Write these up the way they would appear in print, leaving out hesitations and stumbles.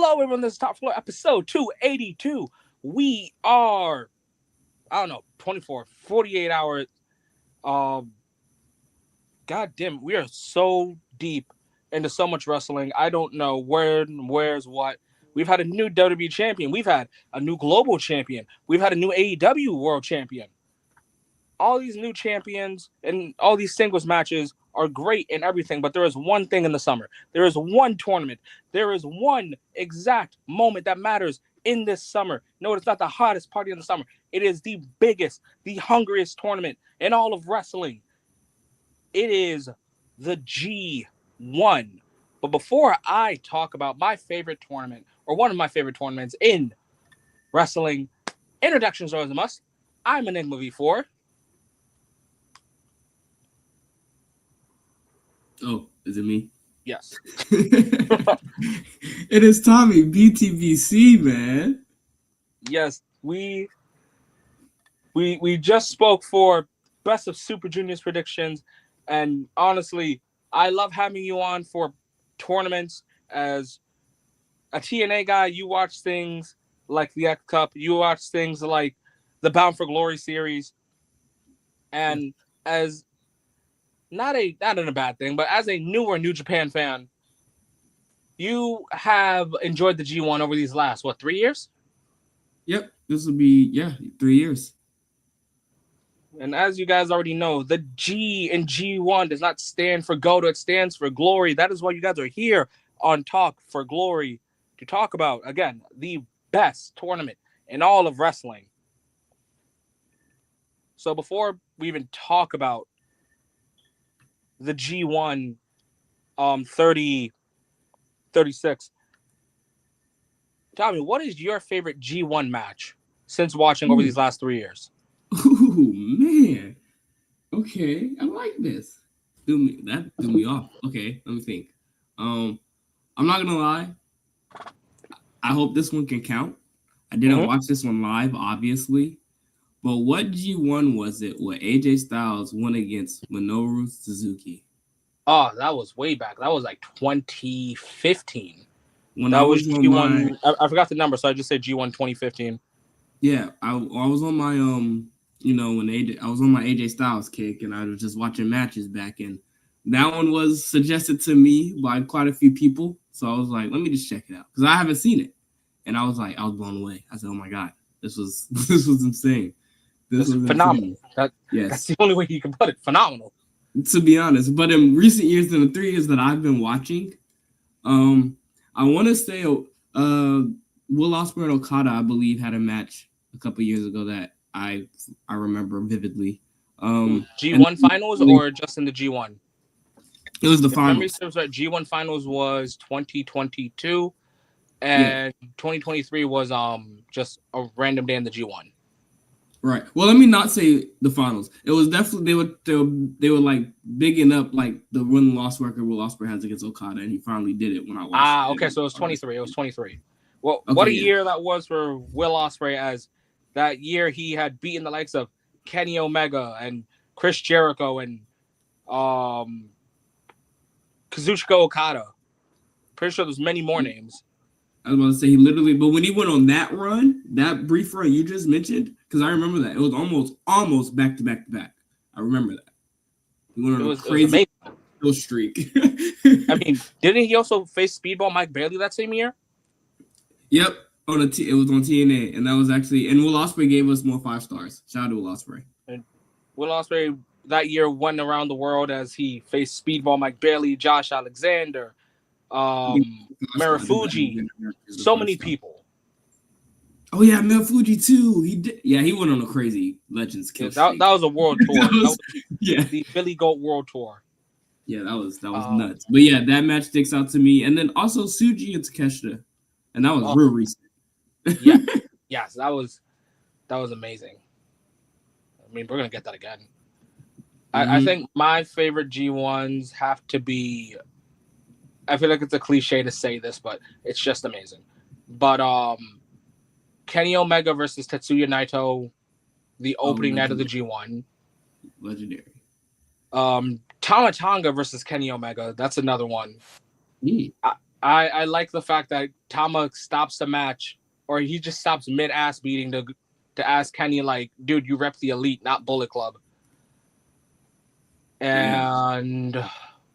Hello, everyone. This is Top Floor episode 282. We are, 24, 48 hours. Um, God damn, we are so deep into so much wrestling. I don't know where's what. We've had a new WWE champion. We've had a new global champion. We've had a new AEW world champion. All these new champions and all these singles matches are great and everything, but there is one thing in the summer. There is one tournament. There is one exact moment that matters in this summer. No, it's not the hottest party in the summer. It is the biggest, the hungriest tournament in all of wrestling. It is the G1. But before I talk about my favorite tournament, or one of my favorite tournaments in wrestling, introductions are always a must. I'm Enigma V4. Oh, is it me? Yes. It is Tommy, BTBC, man. Yes, we just spoke for Best of Super Juniors predictions, and honestly, I love having you on for tournaments. As a TNA guy, you watch things like the X Cup, you watch things like the Bound for Glory series, and as not in a bad thing, but as a newer New Japan fan, you have enjoyed the G1 over these last 3 years? Yep, this will be 3 years. And as you guys already know, the G in G1 does not stand for GOAT, it stands for glory. That is why you guys are here on Talk for Glory to talk about, again, the best tournament in all of wrestling. So before we even talk about the G1 36, Tommy, what is your favorite G1 match since watching over these last 3 years? Ooh, man. Okay, I like this. That threw me off. Okay, let me think. I'm not gonna lie. I hope this one can count. I didn't watch this one live, obviously. But what G1 was it where AJ Styles won against Minoru Suzuki? Oh, that was way back. That was like 2015. When that I was on G1. I forgot the number, so I just said G1 2015. Yeah, I was on my when I was on my AJ Styles kick, and I was just watching matches back, and that one was suggested to me by quite a few people. So I was like, let me just check it out because I haven't seen it, and I was blown away. I said, oh my god, this was insane. This was phenomenal. Insane. That's the only way you can put it. Phenomenal. To be honest, but in recent years, in the 3 years that I've been watching, I want to say Will Ospreay and Okada, I believe, had a match a couple years ago that I remember vividly. G1 finals or just in the G1? It was the finals. Right, G1 finals was 2022, and 2023 was just a random day in the G1. Right. Well, let me not say the finals. It was definitely they were like bigging up like the win loss record Will Ospreay has against Okada, and he finally did it when I watched. Okay, so it was 23. It was 23. Well, what a year that was for Will Ospreay, as that year he had beaten the likes of Kenny Omega and Chris Jericho and Kazuchika Okada. Pretty sure there's many more names. I was about to say he literally, but when he went on that run, that brief run you just mentioned, because I remember that it was almost back to back to back. I remember that. He went on a crazy streak. I mean, didn't he also face Speedball Mike Bailey that same year? Yep, it was on TNA, and that was actually, and Will Ospreay gave us more 5 stars. Shout out to Will Ospreay. And Will Ospreay that year went around the world as he faced Speedball Mike Bailey, Josh Alexander, Marufuji, so many people. Oh yeah, Marufuji too. He did. Yeah, he went on a crazy Legends kill. That was a world tour. that was the Billy Goat World Tour. Yeah, that was nuts. But yeah, that match sticks out to me. And then also Tsuji and Takeshita, and that was real recent. Yes, that was amazing. I mean, we're gonna get that again. I think my favorite G1s have to be. I feel like it's a cliche to say this, but it's just amazing. But Kenny Omega versus Tetsuya Naito, the opening night of the G1. Legendary. Tama Tonga versus Kenny Omega. That's another one. I like the fact that Tama stops the match, or he just stops mid ass beating to ask Kenny like, dude, you rep the Elite, not Bullet Club. Yeah. And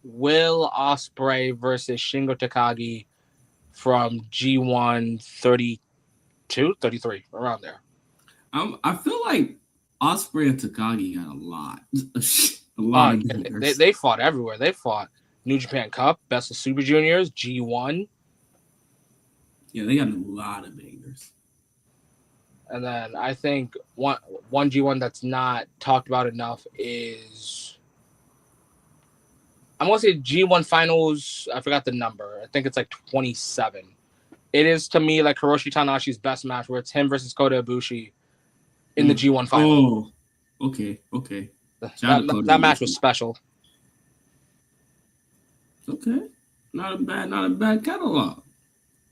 Will Ospreay versus Shingo Takagi from G1 32, 33, around there. I feel like Osprey and Takagi got a lot, a lot Oh, of yeah, bangers. they fought everywhere. They fought New Japan Cup, Best of Super Juniors, G1, Yeah, they got a lot of bangers. and then I think one G1 that's not talked about enough is I'm gonna say G1 Finals. I forgot the number. I think it's like 27. It is to me like Hiroshi Tanahashi's best match, where it's him versus Kota Ibushi in the G1 final. Oh, okay. Shout out to Kota That match was Ibushi. special. Okay, not a bad catalog.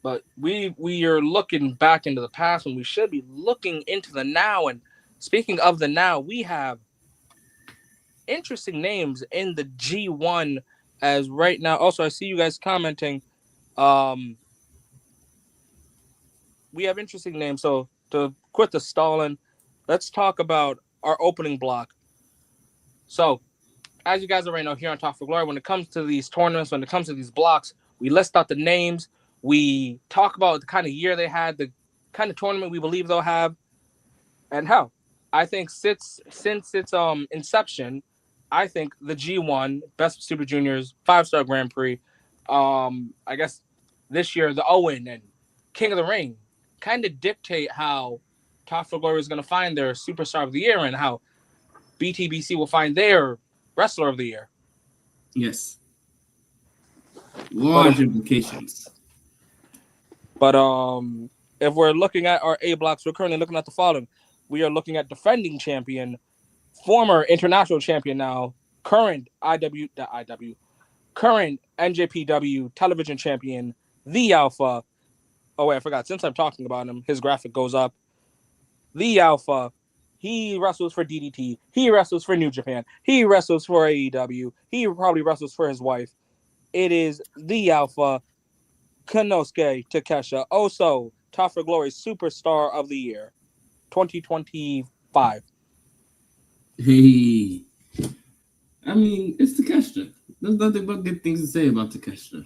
But we are looking back into the past when we should be looking into the now. And speaking of the now, we have interesting names in the G1 as right now. Also, I see you guys commenting. We have interesting names. So to quit the stalling, let's talk about our opening block. So as you guys already know, here on Talk for Glory, when it comes to these tournaments, when it comes to these blocks, we list out the names. We talk about the kind of year they had, the kind of tournament we believe they'll have, and how. I think since its inception, I think the G1 Best of Super Juniors 5-star Grand Prix, I guess this year the Owen and King of the Ring kind of dictate how Talk for Glory is going to find their superstar of the year and how BTBC will find their wrestler of the year. Yes, large implications. But if we're looking at our A blocks, we're currently looking at the following. We are looking at defending champion, former international champion now, current current NJPW television champion, the Alpha. Oh wait, I forgot. Since I'm talking about him, his graphic goes up. The Alpha. He wrestles for DDT. He wrestles for New Japan. He wrestles for AEW. He probably wrestles for his wife. It is the Alpha, Konosuke Takesha, also Top for Glory Superstar of the Year, 2025. Hey, I mean, it's Takeshita. There's nothing but good things to say about Takeshita.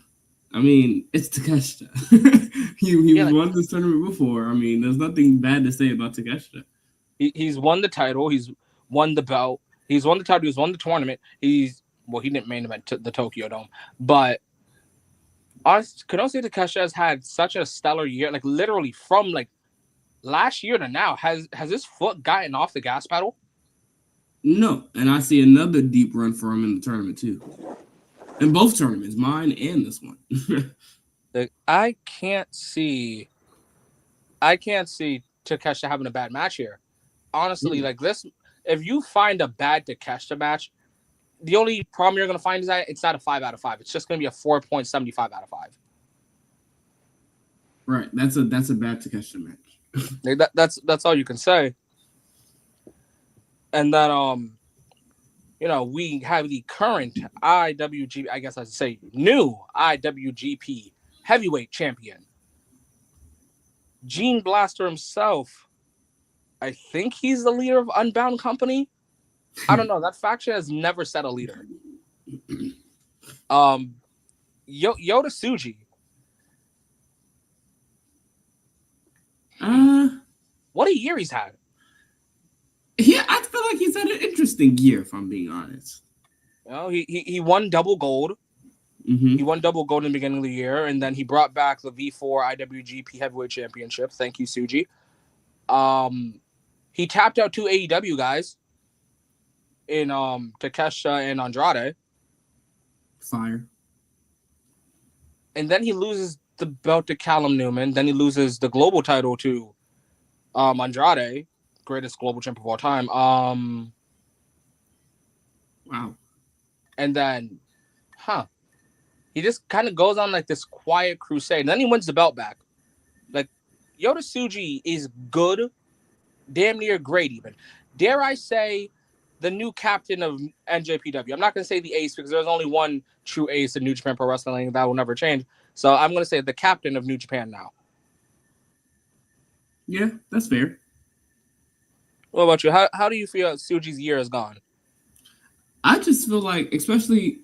I mean, it's Takeshita. he Yeah, won this tournament before. I mean, there's nothing bad to say about Takeshita. he's won the title. He's won the belt. He's won the title. He's won the tournament. He didn't main event the Tokyo Dome, but Konosuke Takesha has had such a stellar year. Like literally from like last year to now, has his foot gotten off the gas pedal? No, and I see another deep run for him in the tournament too. In both tournaments, mine and this one. Like, I can't see Takesha having a bad match here. Honestly, like this, if you find a bad Takesha match, the only problem you're gonna find is that it's not a 5 out of 5. It's just gonna be a 4.75 out of 5. Right, that's a bad Takeshita match. Like that's all you can say. And then we have the current IWGP, I guess I should say new IWGP heavyweight champion, Gene Blaster himself. I think he's the leader of Unbound Company. I don't know. That faction has never set a leader. Yota Tsuji. What a year he's had. Yeah, I feel like he's had an interesting year, if I'm being honest. You know, he won double gold. Mm-hmm. He won double gold in the beginning of the year, and then he brought back the V4 IWGP Heavyweight Championship. Thank you, Tsuji. He tapped out 2 AEW guys in Takesha and Andrade. Fire. And then he loses the belt to Callum Newman. Then he loses the global title to Andrade, greatest global champion of all time. Wow. And then, he just kind of goes on like this quiet crusade. And then he wins the belt back. Like, Yota Tsuji is good, damn near great even. Dare I say the new captain of NJPW. I'm not going to say the ace because there's only one true ace in New Japan Pro Wrestling. That will never change. So I'm going to say the captain of New Japan now. Yeah, that's fair. What about you? How do you feel Tsuji's year has gone? I just feel like, especially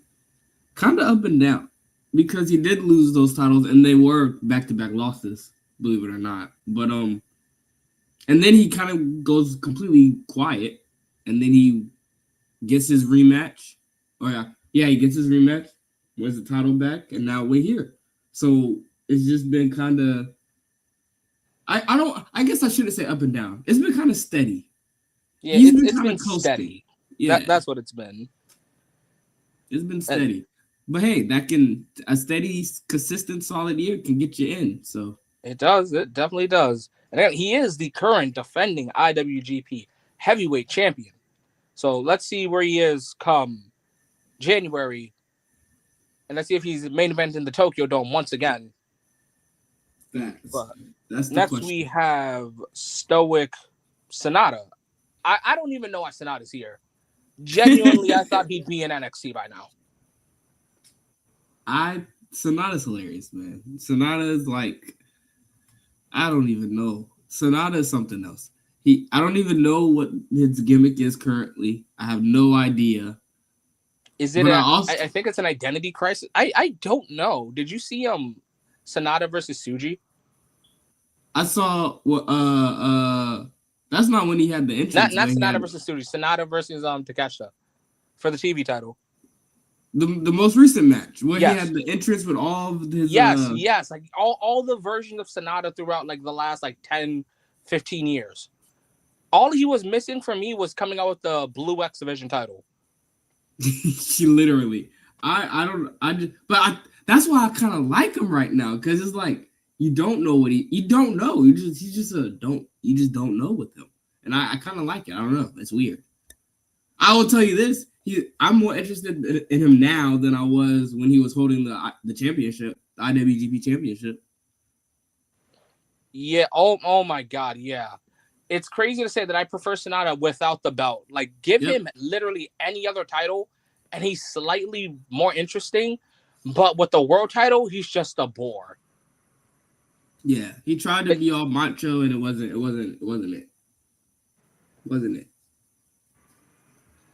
kind of up and down, because he did lose those titles and they were back-to-back losses, believe it or not. But and then he kind of goes completely quiet, and then he gets his rematch. Oh yeah, he gets his rematch, wins the title back, and now we're here. So it's just been kind of. I guess I shouldn't say up and down. It's been kind of steady. Yeah, He's been it's kind been of coasting. steady. Yeah, That's what it's been. it's been And steady. But hey, that can a steady, consistent, solid year can get you in. So it does. It definitely does. And again, he is the current defending IWGP heavyweight champion. So let's see where he is come January, and let's see if he's main event in the Tokyo Dome once again. facts. But That's the next we question. have Stoic Sonata. I don't even know why Sonata's here. Genuinely, I thought he'd be in NXT by now. Sonata's hilarious, man. Sonata is like I don't even know. Sonata is something else. I don't even know what his gimmick is currently. I have no idea. Is it But I a? also I think it's an identity crisis. I don't know. Did you see Sonata versus Suji? I saw what that's not when he had the entrance Not when he Sonata had versus Suji. Sonata versus Takeshita for the TV title. the most recent match where he Yes. had the entrance with all of his Yes. Like all the versions of Sonata throughout like the last like 10, 15 years. All he was missing for me was coming out with the Blue X Division title. she literally I don't I just but that's why I kind of like him right now because it's like you don't know what you don't know he's just a don't you just don't know with him and I kind of like it. I don't know, it's weird. I will tell you this, I'm more interested in him now than I was when he was holding the championship, the IWGP championship. Yeah. Oh my God. Yeah. It's crazy to say that I prefer Sonata without the belt. Like, give Yep. him literally any other title, and he's slightly more interesting. But with the world title, he's just a bore. Yeah, he tried to But, be all macho, and it wasn't it.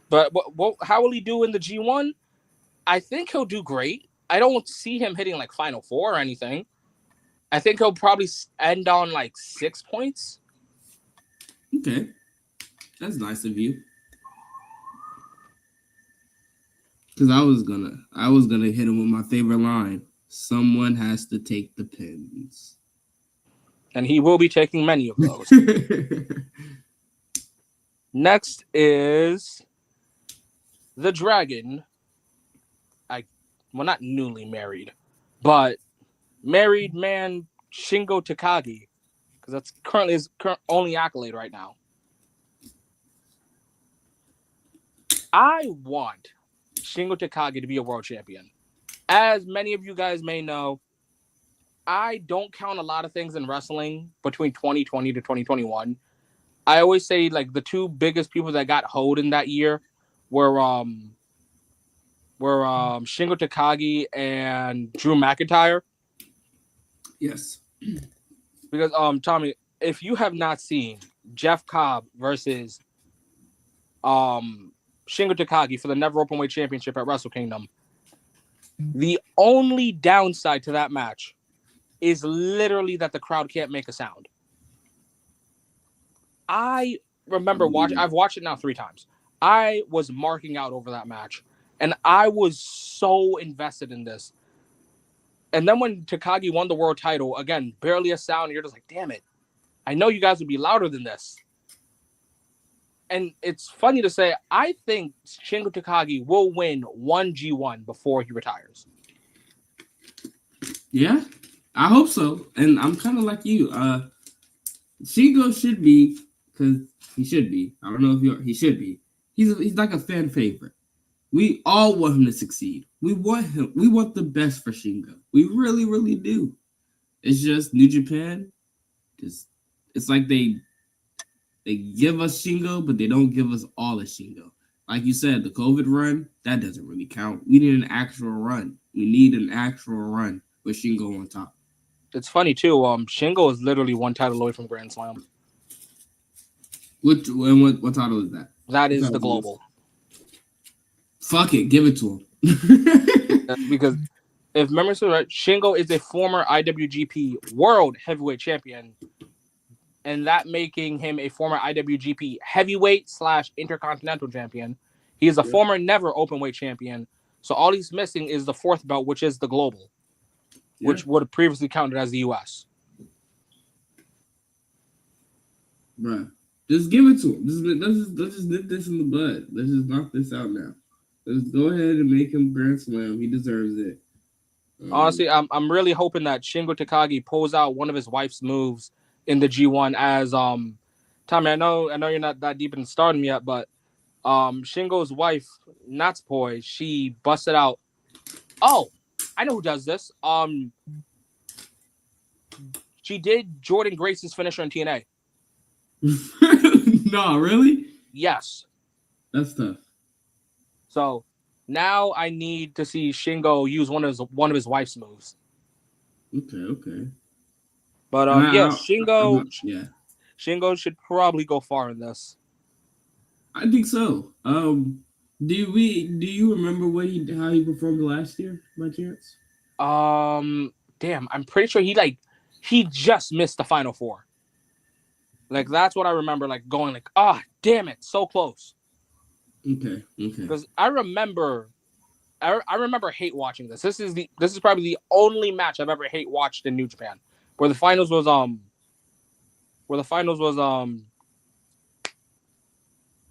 but how will he do in the G1? I think he'll do great. I don't see him hitting like Final Four or anything. I think he'll probably end on like 6 points. Okay, that's nice of you. Because I was gonna hit him with my favorite line. Someone has to take the pins. And he will be taking many of those. Next is the Dragon. Well, not newly married, but married man Shingo Takagi, because that's currently his only accolade right now. I want Shingo Takagi to be a world champion. As many of you guys may know, I don't count a lot of things in wrestling between 2020 to 2021. I always say like the two biggest people that got hoed in that year were Shingo Takagi and Drew McIntyre. Yes. Because Tommy, if you have not seen Jeff Cobb versus Shingo Takagi for the Never Openweight Championship at Wrestle Kingdom, the only downside to that match is literally that the crowd can't make a sound. I remember watching. I've watched it now 3 times. I was marking out over that match, and I was so invested in this. And then when Takagi won the world title, again, barely a sound. You're just like, damn it. I know you guys would be louder than this. And it's funny to say, I think Shingo Takagi will win one G1 before he retires. Yeah, I hope so. And I'm kind of like you. Shingo should be, because he should be. I don't know if he should be. He's like a fan favorite. We all want him to succeed. We want him. We want the best for Shingo. We really, really do. It's just New Japan. Just it's like they give us Shingo, but they don't give us all of Shingo. Like you said, the COVID run that doesn't really count. We need an actual run. We need an actual run. with Shingo on top. It's funny too. Shingo is literally one title away from Grand Slam. What title is that? That What is the title is global. Fuck it, give it to him. Because if memory serves right, Shingo is a former IWGP World Heavyweight Champion, and that making him a former IWGP Heavyweight / Intercontinental Champion. He is a former never Openweight Champion. So all he's missing is the fourth belt, which is the global, which would have previously counted as the US. Bruh, just give it to him. Let's just nip this in the bud. Let's just knock this out now. Let's go ahead and make him Grand Slam. He deserves it. Honestly, I'm really hoping that Shingo Takagi pulls out one of his wife's moves in the G1 as Tommy, I know you're not that deep in Stardom yet, but Shingo's wife, Natsupoi, she busted out. Oh, I know who does this. She did Jordan Grace's finisher in TNA. No, really? Yes. That's tough. So now I need to see Shingo use one of his wife's moves. Okay. But Shingo should probably go far in this. I think so. Do you remember how he performed last year by chance? Damn, I'm pretty sure he just missed the Final Four. Like that's what I remember. Like going like, damn it, so close. Okay. Because I remember hate watching this. This is probably the only match I've ever hate watched in New Japan, where the finals was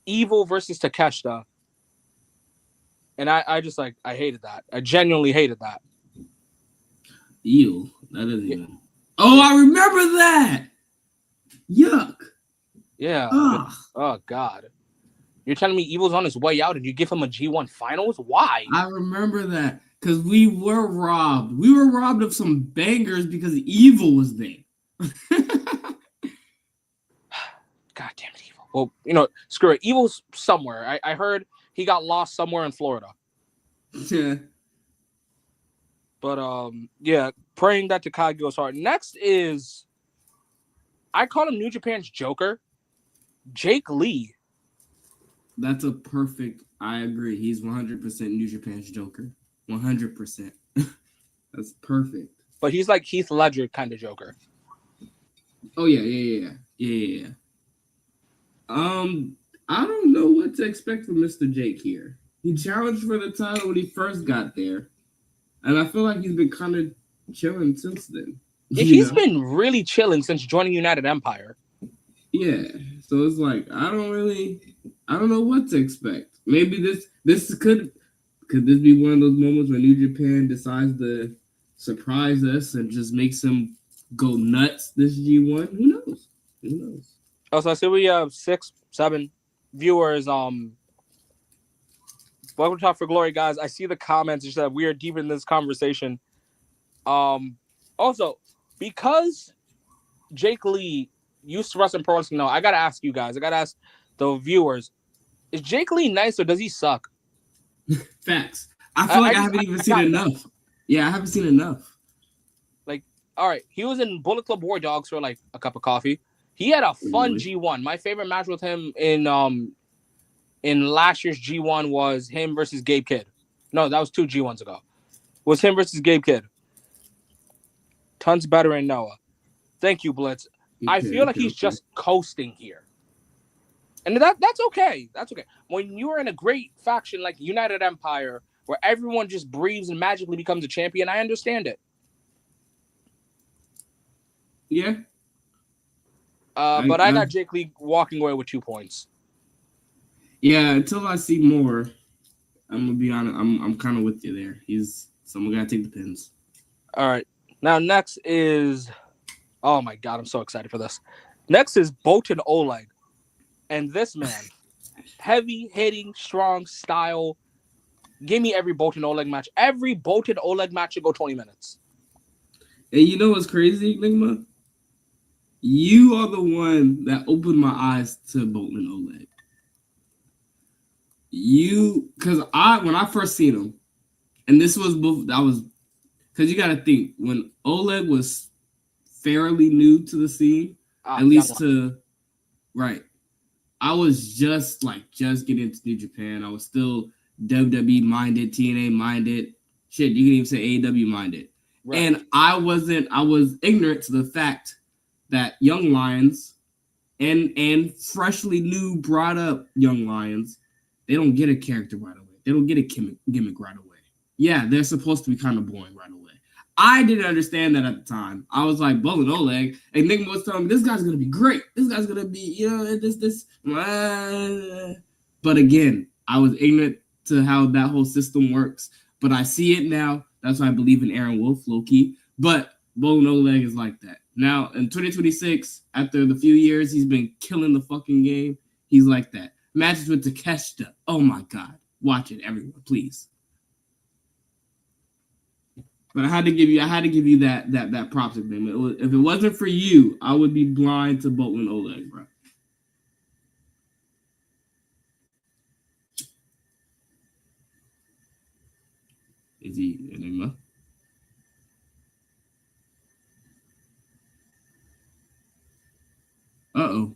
Evil versus Takeshita, and I just like I hated that. I genuinely hated that. Ew, that isn't even. Oh, I remember that. Yuck. Yeah. Oh God. You're telling me Evil's on his way out and you give him a G1 finals? Why? I remember that because we were robbed. We were robbed of some bangers because Evil was there. God damn it, Evil. Well, screw it. Evil's somewhere. I heard he got lost somewhere in Florida. Yeah. But praying that Takagi goes hard. Next is, I call him New Japan's Joker, Jake Lee. That's a perfect. I agree. He's 100% New Japan's Joker. 100%. That's perfect. But he's like Heath Ledger kind of Joker. Oh yeah. I don't know what to expect from Mr. Jake here. He challenged for the title when he first got there, and I feel like he's been kind of chilling since then. He's been really chilling since joining United Empire. Yeah, so it's like I don't know what to expect. Maybe this could this be one of those moments when New Japan decides to surprise us and just makes him go nuts this G1? Who knows? Also, I see we have 6-7 viewers. Welcome to Talk for Glory, guys. I see the comments. You said we are deep in this conversation. Also, because Jake Lee used to wrestle in pro wrestling, I gotta ask you guys. I gotta ask the viewers: is Jake Lee nice or does he suck? Facts. I feel like I haven't even seen enough. Yeah, I haven't seen enough. Like, all right, he was in Bullet Club War Dogs for like a cup of coffee. He had a fun G1. My favorite match with him in last year's G1 was him versus Gabe Kidd. No, that was 2 G1s ago. Was him versus Gabe Kidd. Tons better in Noah. Thank you, Blitz. I feel like he's just coasting here. And that's okay. That's okay. When you're in a great faction like United Empire, where everyone just breathes and magically becomes a champion, I understand it. Yeah. But I got Jake Lee walking away with 2 points. Yeah, until I see more, I'm gonna be honest. I'm kind of with you there. Someone gotta take the pins. All right. Now next is, oh my God, I'm so excited for this. Next is Boltin Oleg, and this man, heavy hitting, strong style. Give me every Boltin Oleg match. Every Boltin Oleg match should go 20 minutes. And you know what's crazy, Nigma? You are the one that opened my eyes to Boltin Oleg. Because when I first seen him, and this was because you got to think when Oleg was fairly new to the scene, at Young least Lion. to right. I was just getting into New Japan. I was still WWE minded, TNA minded. Shit, you can even say AEW minded. Right. And I was ignorant to the fact that Young Lions and freshly new brought up Young Lions, they don't get a character right away. They don't get a gimmick right away. Yeah, they're supposed to be kind of boring right away. I didn't understand that at the time. I was like, Bullet Oleg, and Nick was telling me this guy's gonna be great. This guy's gonna be, this. But again, I was ignorant to how that whole system works. But I see it now. That's why I believe in Aaron Wolf, low key. But Bullet Oleg is like that. Now in 2026, after the few years he's been killing the fucking game, he's like that. Matches with Takeshita. Oh my god. Watch it, everyone, please. But I had to give you that props thing. If it wasn't for you, I would be blind to Bolton Oleg, bro. Is he Enigma? Uh-oh.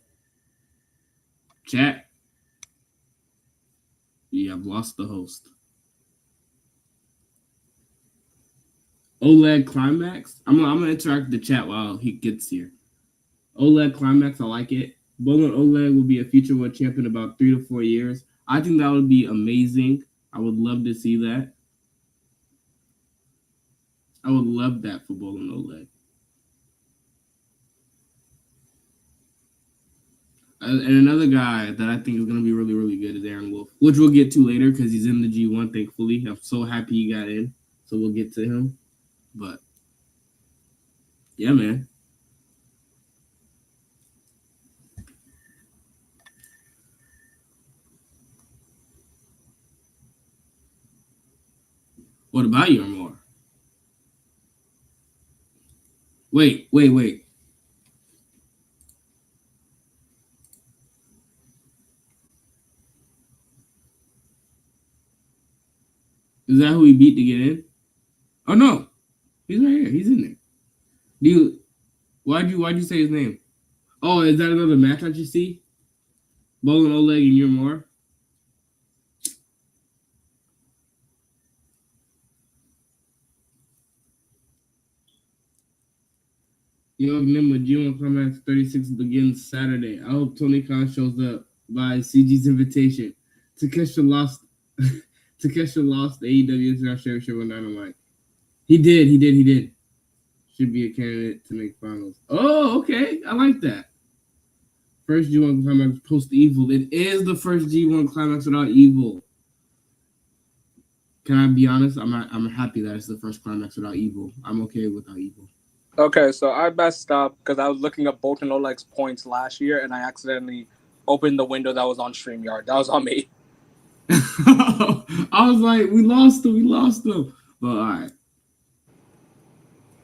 Chat. Yeah, I've lost the host. Oleg Climax. I'm gonna interact with the chat while he gets here. Oleg Climax, I like it. Bolin Oleg will be a future world champion in about 3 to 4 years. I think that would be amazing. I would love to see that. I would love that for Bolin Oleg. And another guy that I think is going to be really, really good is Aaron Wolf, which we'll get to later because he's in the G1, thankfully. I'm so happy he got in. So we'll get to him. But, yeah, man. What about you, Amor? Wait. Is that who he beat to get in? Oh no, he's right here. He's in there. Do you? Why'd you say his name? Oh, is that another match that you see? Bolin Oleg and Yurmore? Young Nimma G1 Climax 36 begins Saturday. I hope Tony Khan shows up by CG's invitation. Takeshita lost. Takeshita lost the AEW International Championship on Dynamite. He did. Should be a candidate to make finals. Oh, okay. I like that. First G1 Climax post Evil. It is the first G1 Climax without Evil. Can I be honest? I'm happy that it's the first Climax without Evil. I'm okay without Evil. Okay, so I messed up because I was looking up Bolton Oleg's points last year, and I accidentally opened the window that was on StreamYard. That was on me. I was like, we lost him. But all right.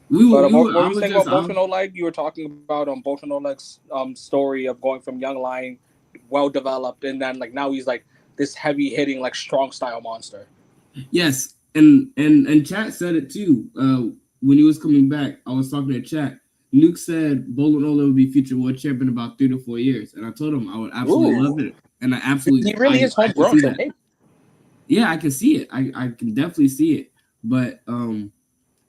What were you saying about Bolton Oleg? You were talking about Bolton Oleg's story of going from young lion, well developed, and then like now he's like this heavy hitting like strong style monster. Yes, and chat said it too. When he was coming back, I was talking to chat. Nuke said Bolin Oleg would be future world champion in about 3 to 4 years, and I told him I would absolutely love it, and I absolutely he really is homegrown. So maybe. Yeah, I can see it. I can definitely see it. But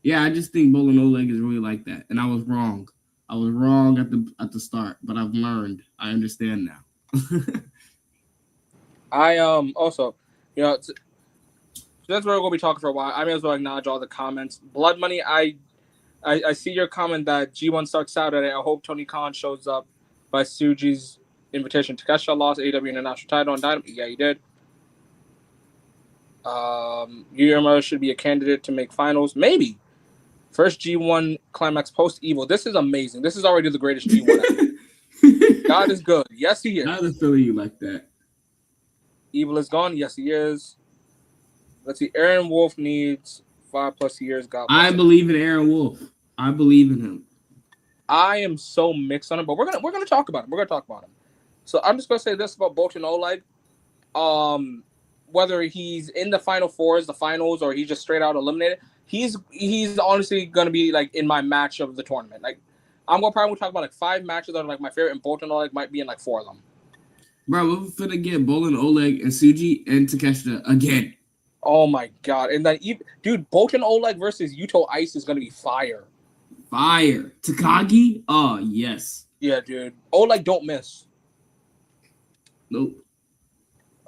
yeah, I just think Bolin Oleg is really like that, and I was wrong. I was wrong at the start, but I've learned. I understand now. I also, so that's where we're gonna be talking for a while. I may as well acknowledge all the comments. Blood Money, I see your comment that G1 starts Saturday. I hope Tony Khan shows up by Suji's invitation. Takeshita lost AW International title on Dynamite. Yeah, he did. Yurima should be a candidate to make finals. Maybe. First G1 Climax post Evil. This is amazing. This is already the greatest G1 ever. God is good. Yes, he is. I have a feeling you like that. Evil is gone. Yes, he is. Let's see. Aaron Wolf needs 5+ years. God bless I believe in Aaron Wolf. I believe in him. I am so mixed on him, but we're gonna talk about him. We're gonna talk about him. So I'm just gonna say this about Bolton Oleg. Whether he's in the final fours, the finals, or he's just straight out eliminated, he's honestly gonna be like in my match of the tournament. Like I'm gonna probably talk about like 5 matches that are like my favorite, and Bolton Oleg might be in like 4 of them. Bro, we're finna get Bolin Oleg and Suji and Takeshita again. Oh my god! And then dude, Bolton Oleg versus Yuto Ice is gonna be fire. Fire. Takagi? Oh, yes. Yeah, dude. Oleg don't miss. Nope.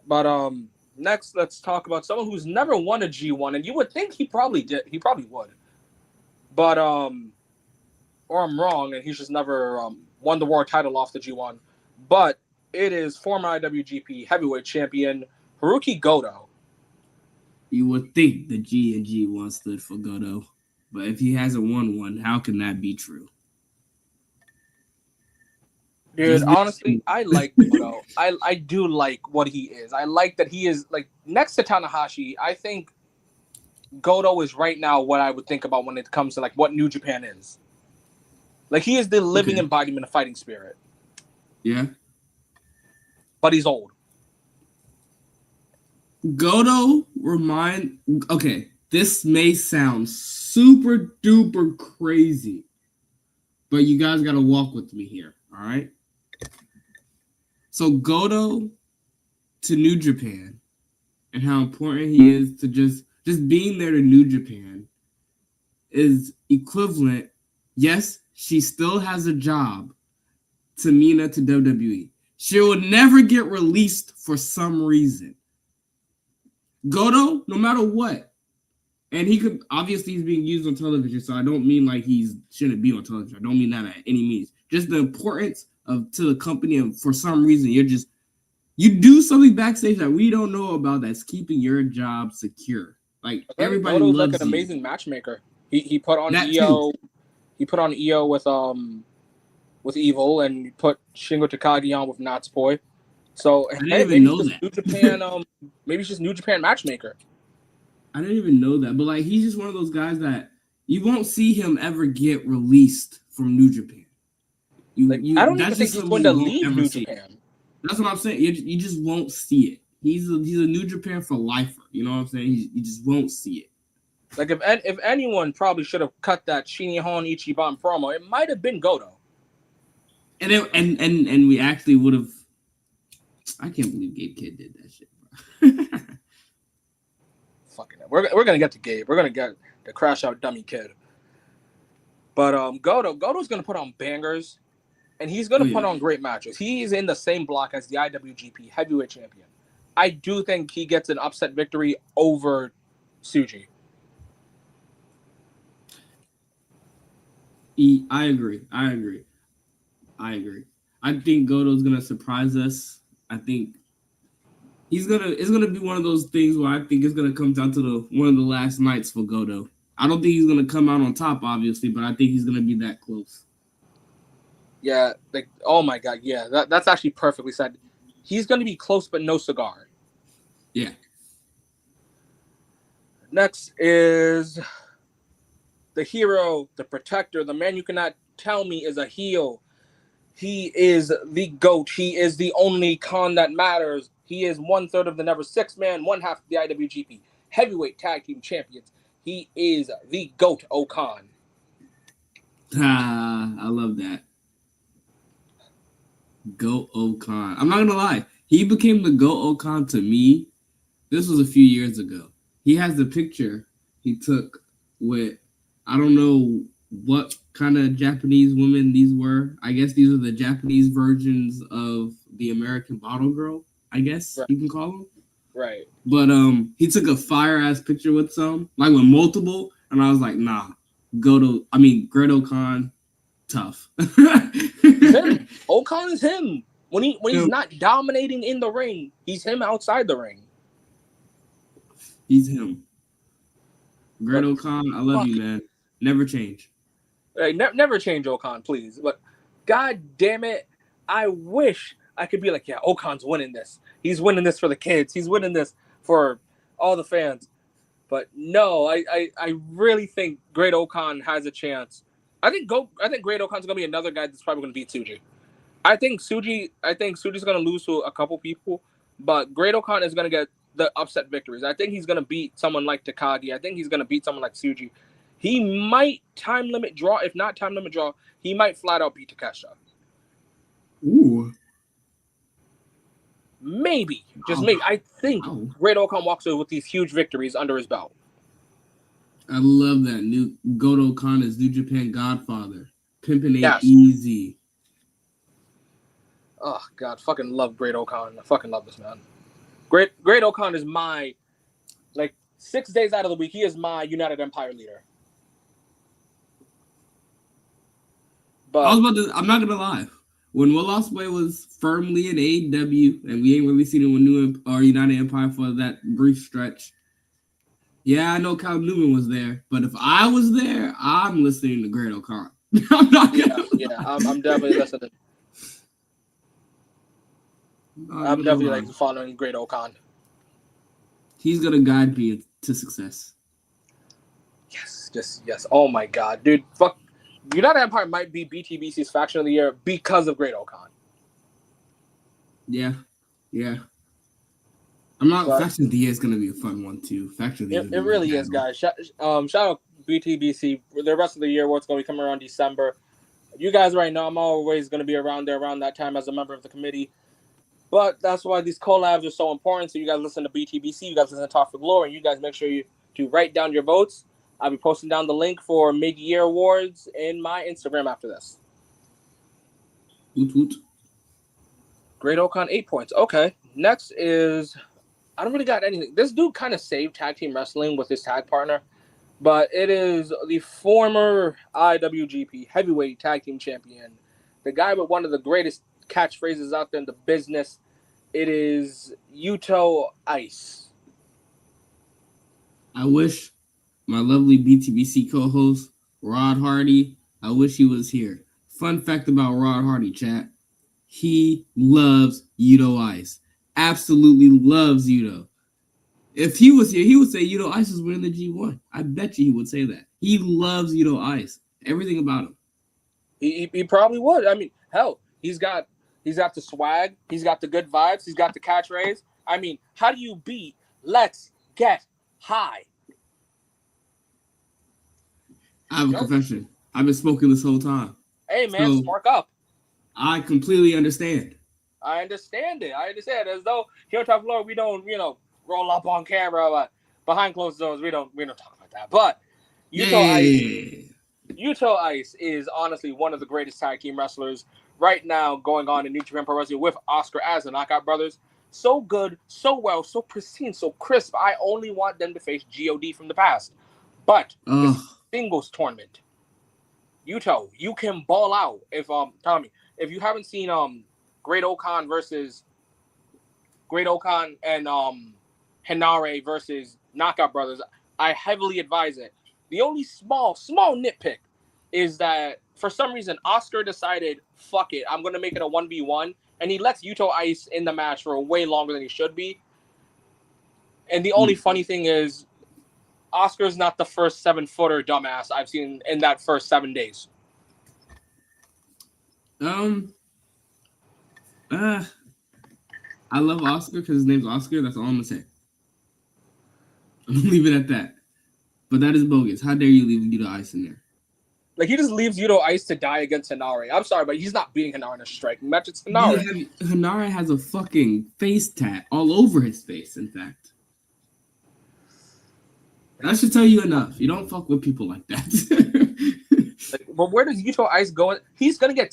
But next let's talk about someone who's never won a G1, and you would think he probably did. He probably would. But or I'm wrong, and he's just never won the world title off the G1. But it is former IWGP Heavyweight Champion Haruki Goto. You would think the G and G1 stood for Goto, but if he hasn't won one, how can that be true? Dude, honestly, I like Goto. I do like what he is. I like that he is like next to Tanahashi. I think Goto is right now what I would think about when it comes to like what New Japan is. Like he is the living embodiment of fighting spirit. Yeah. But he's old. Goto this may sound super duper crazy, but you guys gotta walk with me here, all right? So Goto to New Japan and how important he is to just being there to New Japan is equivalent. Yes, she still has a job to Mina to WWE. She will never get released for some reason. Goto, no matter what, and he could obviously he's being used on television, so I don't mean like he shouldn't be on television. I don't mean that at any means. Just the importance of to the company, and for some reason you do something backstage that we don't know about that's keeping your job secure. Like everybody Goto's loves like an you. amazing matchmaker. He put on That EO. too. He put on EO with Evil, and put Shingo Takagi on with Natsupoi. So I didn't even know that. New Japan, maybe it's just New Japan matchmaker. I didn't even know that, but like he's just one of those guys that you won't see him ever get released from New Japan. I don't even think he's going to leave New Japan. That's what I'm saying. You just won't see it. He's a New Japan for lifer. You know what I'm saying? You just won't see it. Like if anyone probably should have cut that Shinihon Ichiban promo, it might have been Goto. And we actually would have. I can't believe Gabe Kidd did that shit, bro. Fucking it. We're gonna get to Gabe. We're gonna get the crash out dummy kid. But Goto's gonna put on bangers, and he's gonna put on great matches. He's in the same block as the IWGP Heavyweight Champion. I do think he gets an upset victory over Tsuji. I agree. I think Goto's gonna surprise us. I think it's gonna be one of those things where I think it's gonna come down to one of the last nights for Goto. I don't think he's gonna come out on top, obviously, but I think he's gonna be that close. Yeah, like oh my god, yeah, that's actually perfectly said. He's gonna be close, but no cigar. Yeah. Next is the hero, the protector, the man you cannot tell me is a heel. He is the GOAT. He is the only Khan that matters. He is 1/3 of the Never Six Man, 1/2 of the IWGP Heavyweight Tag Team Champions. He is the GOAT O-Khan. I love that. GOAT O-Khan. I'm not gonna lie. He became the GOAT O-Khan to me. This was a few years ago. He has the picture he took with, I don't know what kind of Japanese women these were. I guess these are the Japanese versions of the American Bottle Girl, I guess you can call them. Right. But he took a fire ass picture with some, like with multiple, and I was like, nah, Great O-Khan, tough. Him. O-Khan is him. When he's not dominating in the ring, he's him outside the ring. He's him. Great O-Khan, I love you, man. Never change. Hey, never change O-Khan, please. But god damn it, I wish I could be like, yeah, O-Khan's winning this. He's winning this for the kids. He's winning this for all the fans. But no, I really think Great O-Khan has a chance. I think Great O-Khan's gonna be another guy that's probably gonna beat Tsuji. I think Tsuji's gonna lose to a couple people, but Great O-Khan is gonna get the upset victories. I think he's gonna beat someone like Takagi. I think he's gonna beat someone like Tsuji. He might time limit draw. If not time limit draw, he might flat out beat Takesha. Ooh. Maybe, just Oh, maybe. I think wow. Great Okan walks away with these huge victories under his belt. I love that. New Goto Khan is New Japan Godfather. Pimpin' ain't Yes. easy. Oh God, fucking love Great Okan. I fucking love this man. Great Okan is my, like, 6 days out of the week, he is my United Empire leader. But I'm not gonna lie. When Will Ospreay was firmly in AEW and we ain't really seen him with New or United Empire for that brief stretch. Yeah, I know Cal Newman was there, but if I was there, I'm listening to Great Okan. I'm not gonna I'm definitely listening. I'm definitely like following Great Okan. He's gonna guide me to success. Yes. Oh my God, dude, fuck. United Empire might be BTBC's faction of the year because of Great Okan. Yeah. I'm not. Faction of the Year is gonna be a fun one too. Faction of the Year. It really is, guys. Shout out BTBC. The rest of the year, what's going to be coming around December. You guys right now, I'm always going to be around there around that time as a member of the committee. But that's why these collabs are so important. So you guys listen to BTBC, you guys listen to Talk for Glory, and you guys make sure to write down your votes. I'll be posting down the link for mid-year awards in my Instagram after this. Woot. Great Okan, 8 points. Okay. Next is, I don't really got anything. This dude kind of saved tag team wrestling with his tag partner, but it is the former IWGP heavyweight tag team champion, the guy with one of the greatest catchphrases out there in the business. It is Yuto Ice. I wish my lovely BTBC co-host Rod Hardy, I wish he was here. Fun fact about Rod Hardy, chat. He loves Yuto Ice. Absolutely loves Yuto. If he was here, he would say Yuto Ice is winning the G1. I bet you he would say that. He loves Yuto Ice. Everything about him. He probably would. I mean, hell, he's got the swag. He's got the good vibes. He's got the catchphrase. I mean, how do you beat Let's Get High? I have a confession. I've been smoking this whole time. Hey, man, spark up. I completely understand. I understand it. As though here on Top Floor, we don't, roll up on camera, but behind closed doors, we don't talk about that. But Yuto Ice is honestly one of the greatest tag team wrestlers right now going on in New Japan Pro Wrestling with Oscar as the Knockout Brothers. So good, so well, so pristine, so crisp. I only want them to face God from the past. But singles tournament, Yuto, you can ball out. If tell me, if you haven't seen Great Okan versus Great Okan and Hinare versus Knockout Brothers, I heavily advise it. The only small nitpick is that for some reason Oscar decided, fuck it, I'm gonna make it a 1v1, and he lets Yuto Ice in the match for way longer than he should be. And the only funny thing is, Oscar's not the first 7-footer dumbass I've seen in that first 7 days. I love Oscar because his name's Oscar. That's all I'm gonna say. I'm gonna leave it at that. But that is bogus. How dare you leave Yuto Ice in there? Like, he just leaves Yuto Ice to die against Hinare. I'm sorry, but he's not beating Hinare in a striking match. It's Hinare. Hinare has a fucking face tat all over his face, in fact. That should tell you enough. You don't fuck with people like that. But where does Yuto Ice go? He's going to get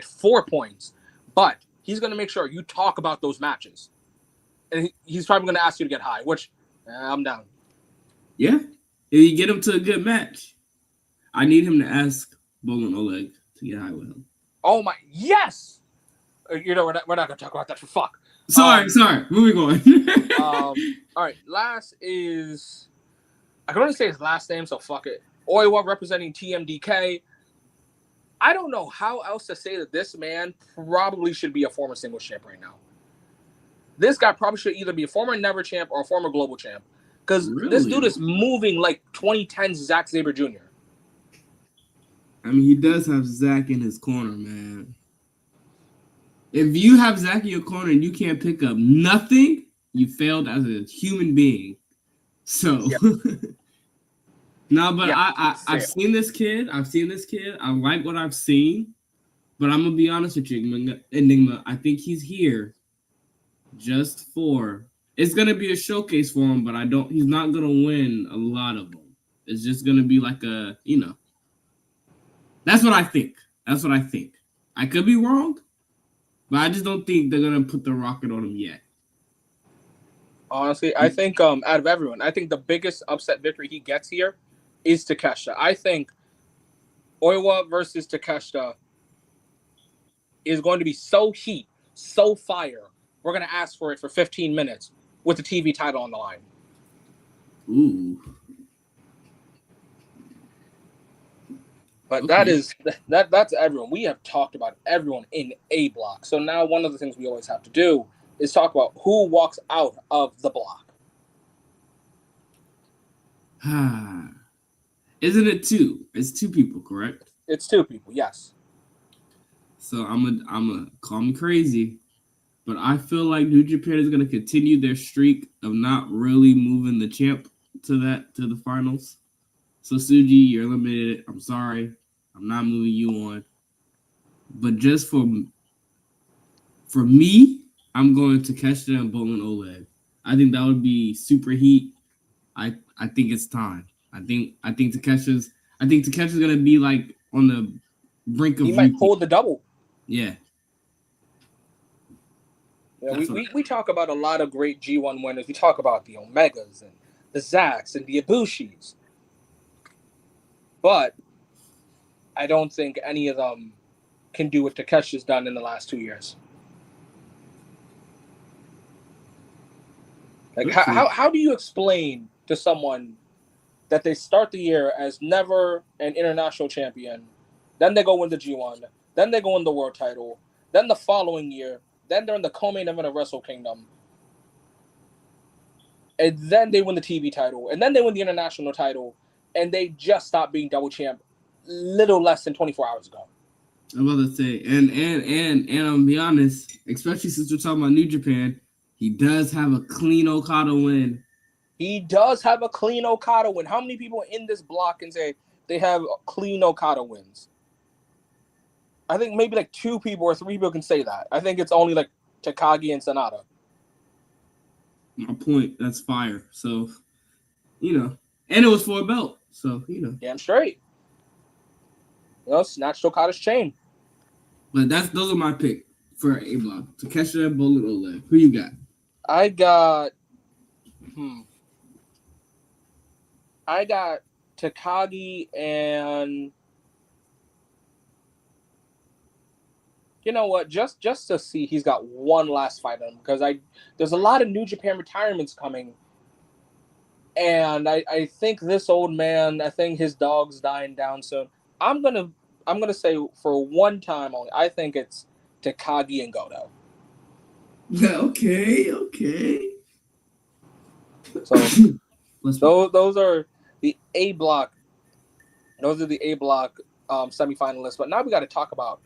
4 points. But he's going to make sure you talk about those matches. And he's probably going to ask you to get high, which I'm down. Yeah. If you get him to a good match, I need him to ask Bolin Oleg to get high with him. Oh, my. Yes! We're not going to talk about that for fuck. Sorry. Moving on. All right. Last is, I can only say his last name, so fuck it. Oiwa representing TMDK. I don't know how else to say that this man probably should be a former singles champ right now. This guy probably should either be a former Never champ or a former global champ. Because This dude is moving like 2010's Zack Sabre Jr. I mean, he does have Zack in his corner, man. If you have Zack in your corner and you can't pick up nothing, you failed as a human being. So Yeah, no, but yeah, I've fail. seen this kid. I've seen this kid. I like what I've seen. But I'm gonna be honest with you, Enigma. I think he's here just for. It's gonna be a showcase for him, but I don't. He's not gonna win a lot of them. It's just gonna be like a, That's what I think. That's what I think. I could be wrong, but I just don't think they're gonna put the rocket on him yet. Honestly, I think out of everyone, I think the biggest upset victory he gets here is Takeshita. I think Oiwa versus Takeshita is going to be so heat, so fire. We're going to ask for it for 15 minutes with the TV title on the line. Ooh. But Okay. that's everyone. We have talked about everyone in A block. So now one of the things we always have to do is talk about who walks out of the block. Isn't it two? It's two people, correct? It's two people, yes. So I'm a call me crazy, but I feel like New Japan is gonna continue their streak of not really moving the champ to the finals. So Suji, you're eliminated. I'm sorry, I'm not moving you on. But just for me, I'm going to Kesha and Bowman Oleg. I think that would be super heat. I think it's time. I think Takesha's gonna be like on the brink He of might repeat. pull the double. Yeah, Yeah, that's what. we talk about a lot of great G1 winners. We talk about the Omegas and the Zacks and the Ibushis. But I don't think any of them can do what Takeshi's done in the last 2 years. Like, Okay. how do you explain to someone that they start the year as never an international champion, then they go win the G1, then they go win the world title, then the following year, then they're in the co-main event of Wrestle Kingdom, and then they win the TV title, and then they win the international title, and they just stopped being double champ little less than 24 hours ago. I'm about to say, and I'm gonna be honest, especially since we're talking about New Japan, he does have a clean Okada win. He does have a clean Okada win. How many people in this block can say they have clean Okada wins? I think maybe like 2 people or 3 people can say that. I think it's only like Takagi and Sanada. My point, that's fire. So, and it was for a belt. So, Damn straight. Snatched Okada's chain. But those are my pick for A block. Takesha, Bullet, Oleg. Who you got? I got I got Takagi and you know what? Just to see he's got one last fight on him because there's a lot of New Japan retirements coming. And I think this old man, I think his dog's dying down soon. I'm gonna say for one time only, I think it's Takagi and Goto. Okay. So those are the A block. Those are the A block semifinalists. But now we got to talk about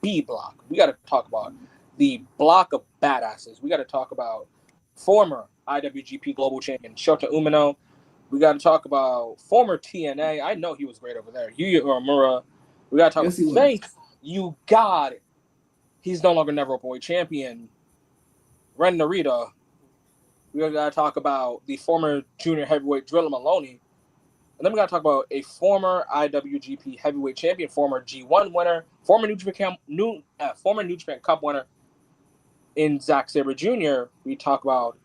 B block. We got to talk about the block of badasses. We got to talk about former IWGP Global Champion Shota Umino. We got to talk about former TNA. I know he was great over there. Yuya Uemura. We got to talk Yes, he about. was. Thank you, God. He's no longer Never Openweight Champion. Ren Narita. We got to talk about the former junior heavyweight Drilla Maloney. And then we got to talk about a former IWGP heavyweight champion, former G1 winner, former New Japan Cup winner in Zack Sabre Jr. We talk about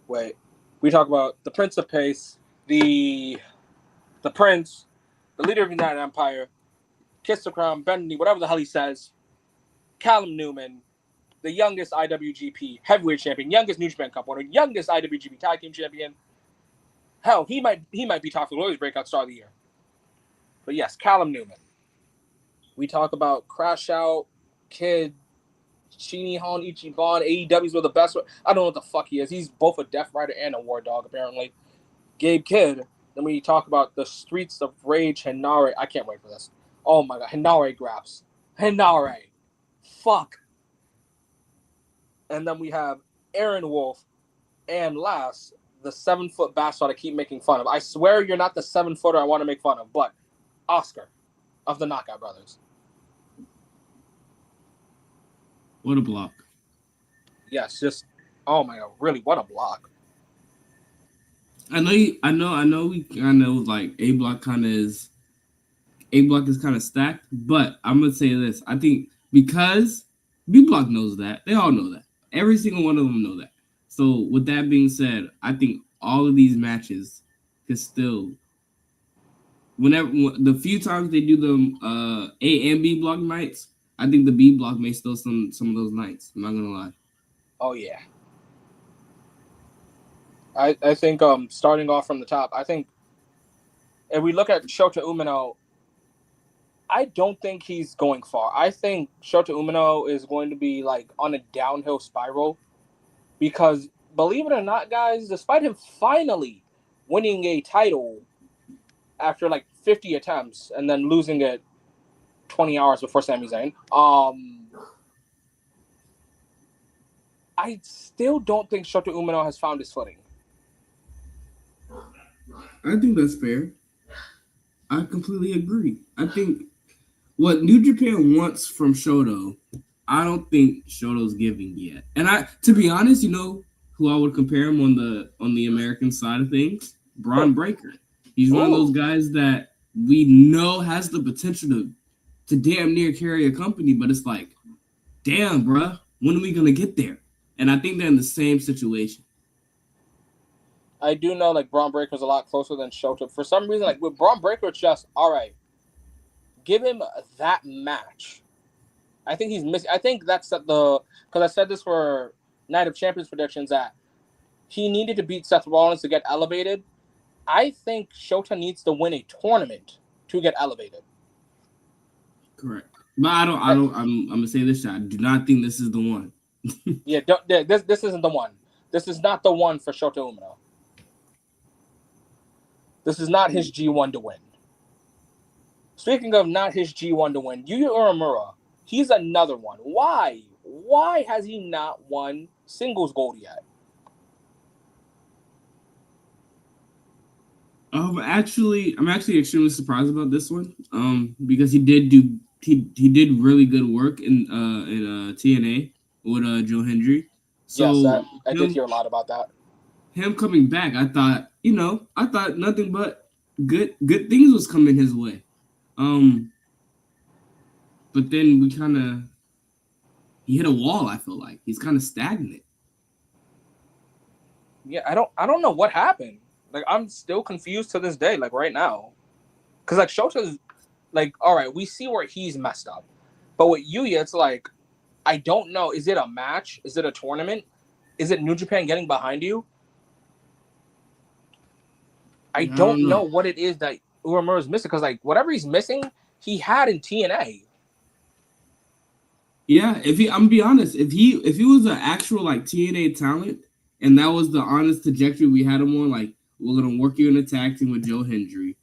the Prince of Pace, the Prince, the leader of the United Empire, Kiss the Crown, Ben, whatever the hell he says, Callum Newman, the youngest IWGP heavyweight champion, youngest New Japan Cup winner, youngest IWGP Tag Team champion. Hell, he might be Top Glorious breakout star of the year. But yes, Callum Newman. We talk about Crash Out, Kid, Sheeny Han, Ichiban, AEW's were the best. I don't know what the fuck he is. He's both a Death Rider and a War Dog, apparently. Gabe Kidd. Then we talk about the Streets of Rage, Hinare. I can't wait for this. Oh my god, Hinare graphs. Hinare. Fuck. And then we have Aaron Wolf, and last, the 7-foot bastard I keep making fun of. I swear you're not the 7-footer I want to make fun of, but Oscar of the Knockout Brothers. What a block. Yes, just, oh my God, really, what a block. I know. We kind of like A block is kind of stacked, but I'm gonna say this. I think because B block knows that, they all know that. Every single one of them know that. So with that being said, I think all of these matches can still, whenever the few times they do them A and B block nights, I think the B block may steal some of those nights. I'm not gonna lie. Oh, yeah. I think starting off from the top, I think if we look at Shota Umino, I don't think he's going far. I think Shota Umino is going to be like on a downhill spiral because believe it or not, guys, despite him finally winning a title after like 50 attempts and then losing it 20 hours before Sami Zayn, I still don't think Shota Umino has found his footing. I think that's fair. I completely agree. I think what New Japan wants from Shoto, I don't think Shoto's giving yet. And to be honest, you know who I would compare him on the American side of things? Braun Breaker. He's one of those guys that we know has the potential to damn near carry a company, but it's like, damn, bruh, when are we gonna get there? And I think they're in the same situation. I do know like Braun Breaker's a lot closer than Shota. For some reason, like with Braun Breaker, it's just all right. Give him that match. I think he's missing. I think that's because I said this for Night of Champions predictions that he needed to beat Seth Rollins to get elevated. I think Shota needs to win a tournament to get elevated. Correct. But I'm gonna say this, I do not think this is the one. Yeah, this isn't the one. This is not the one for Shota Umino. This is not his G1 to win. Speaking of not his G1 to win, Yuya Uemura, he's another one. Why? Why has he not won singles gold yet? I'm actually extremely surprised about this one. Because he did really good work in TNA with Joe Hendry. So yes, I did hear a lot about that. Him coming back, I thought nothing but good things was coming his way. But then he hit a wall. I feel like he's kind of stagnant. Yeah, I don't know what happened. Like I'm still confused to this day. Like right now, because like Shota's like, all right, we see where he's messed up, but with Yuya, it's like I don't know. Is it a match? Is it a tournament? Is it New Japan getting behind you? I don't know what it is that Uemura is missing because like whatever he's missing, he had in TNA. Yeah, I'm gonna be honest, if he was an actual like TNA talent and that was the honest trajectory we had him on, like we're gonna work you in a tag team with Joe Hendry,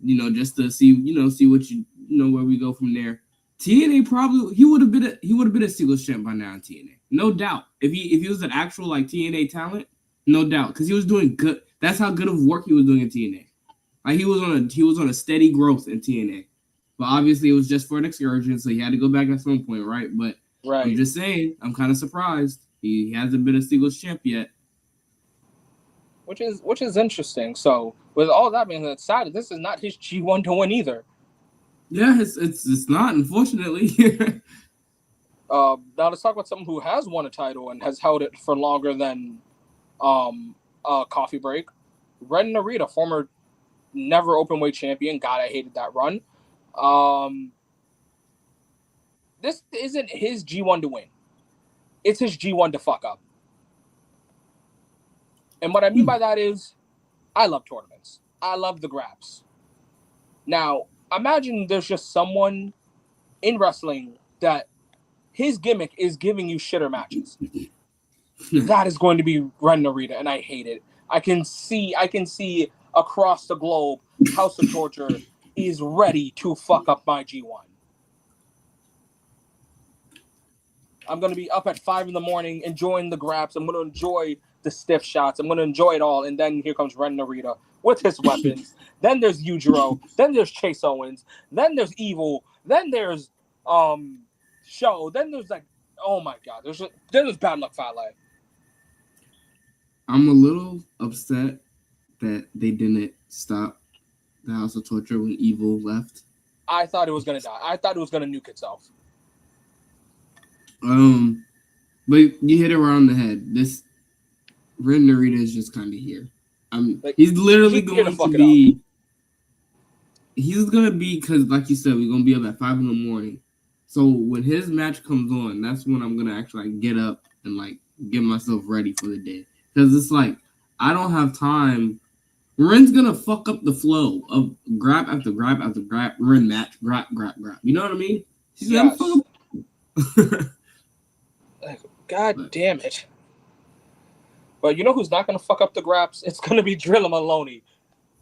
just to see what where we go from there. TNA probably he would have been a singles champ by now in TNA, no doubt. If he was an actual like TNA talent, no doubt, because he was doing good. That's how good of work he was doing in TNA. Like he was on a steady growth in TNA. But obviously, it was just for an excursion, so he had to go back at some point, right? But right. I'm just saying, I'm kind of surprised he hasn't been a singles champ yet. Which is interesting. So, with all that being said, this is not his G1 to win either. Yeah, it's not, unfortunately. Now let's talk about someone who has won a title and has held it for longer than Coffee Break. Ren Narita, former never openweight champion. God, I hated that run. This isn't his G1 to win. It's his G1 to fuck up. And what I mean by that is, I love tournaments. I love the graps. Now, imagine there's just someone in wrestling that his gimmick is giving you shitter matches. That is going to be Ren Narita, and I hate it. I can see across the globe, House of Torture is ready to fuck up my G1. I'm gonna be up at 5 in the morning enjoying the graps. I'm gonna enjoy the stiff shots. I'm gonna enjoy it all. And then here comes Ren Narita with his weapons. Then there's Yujiro. Then there's Chase Owens. Then there's Evil. Then there's Show. Then there's like, oh my god, then there's Bad Luck Fale. I'm a little upset that they didn't stop the House of Torture when Evil left. I thought it was gonna die. I thought it was gonna nuke itself. But you hit it right on the head. This Ren Narita is just kind of here. He's literally going to be. He's gonna be because, like you said, we're gonna be up at 5 in the morning. So when his match comes on, that's when I'm gonna actually get up and get myself ready for the day. Because it's I don't have time. Ren's gonna fuck up the flow of grab after grab after grab. Ren match, grab. You know what I mean? She's gonna fuck up. God damn it. But you know who's not going to fuck up the graps? It's going to be Drilla Maloney.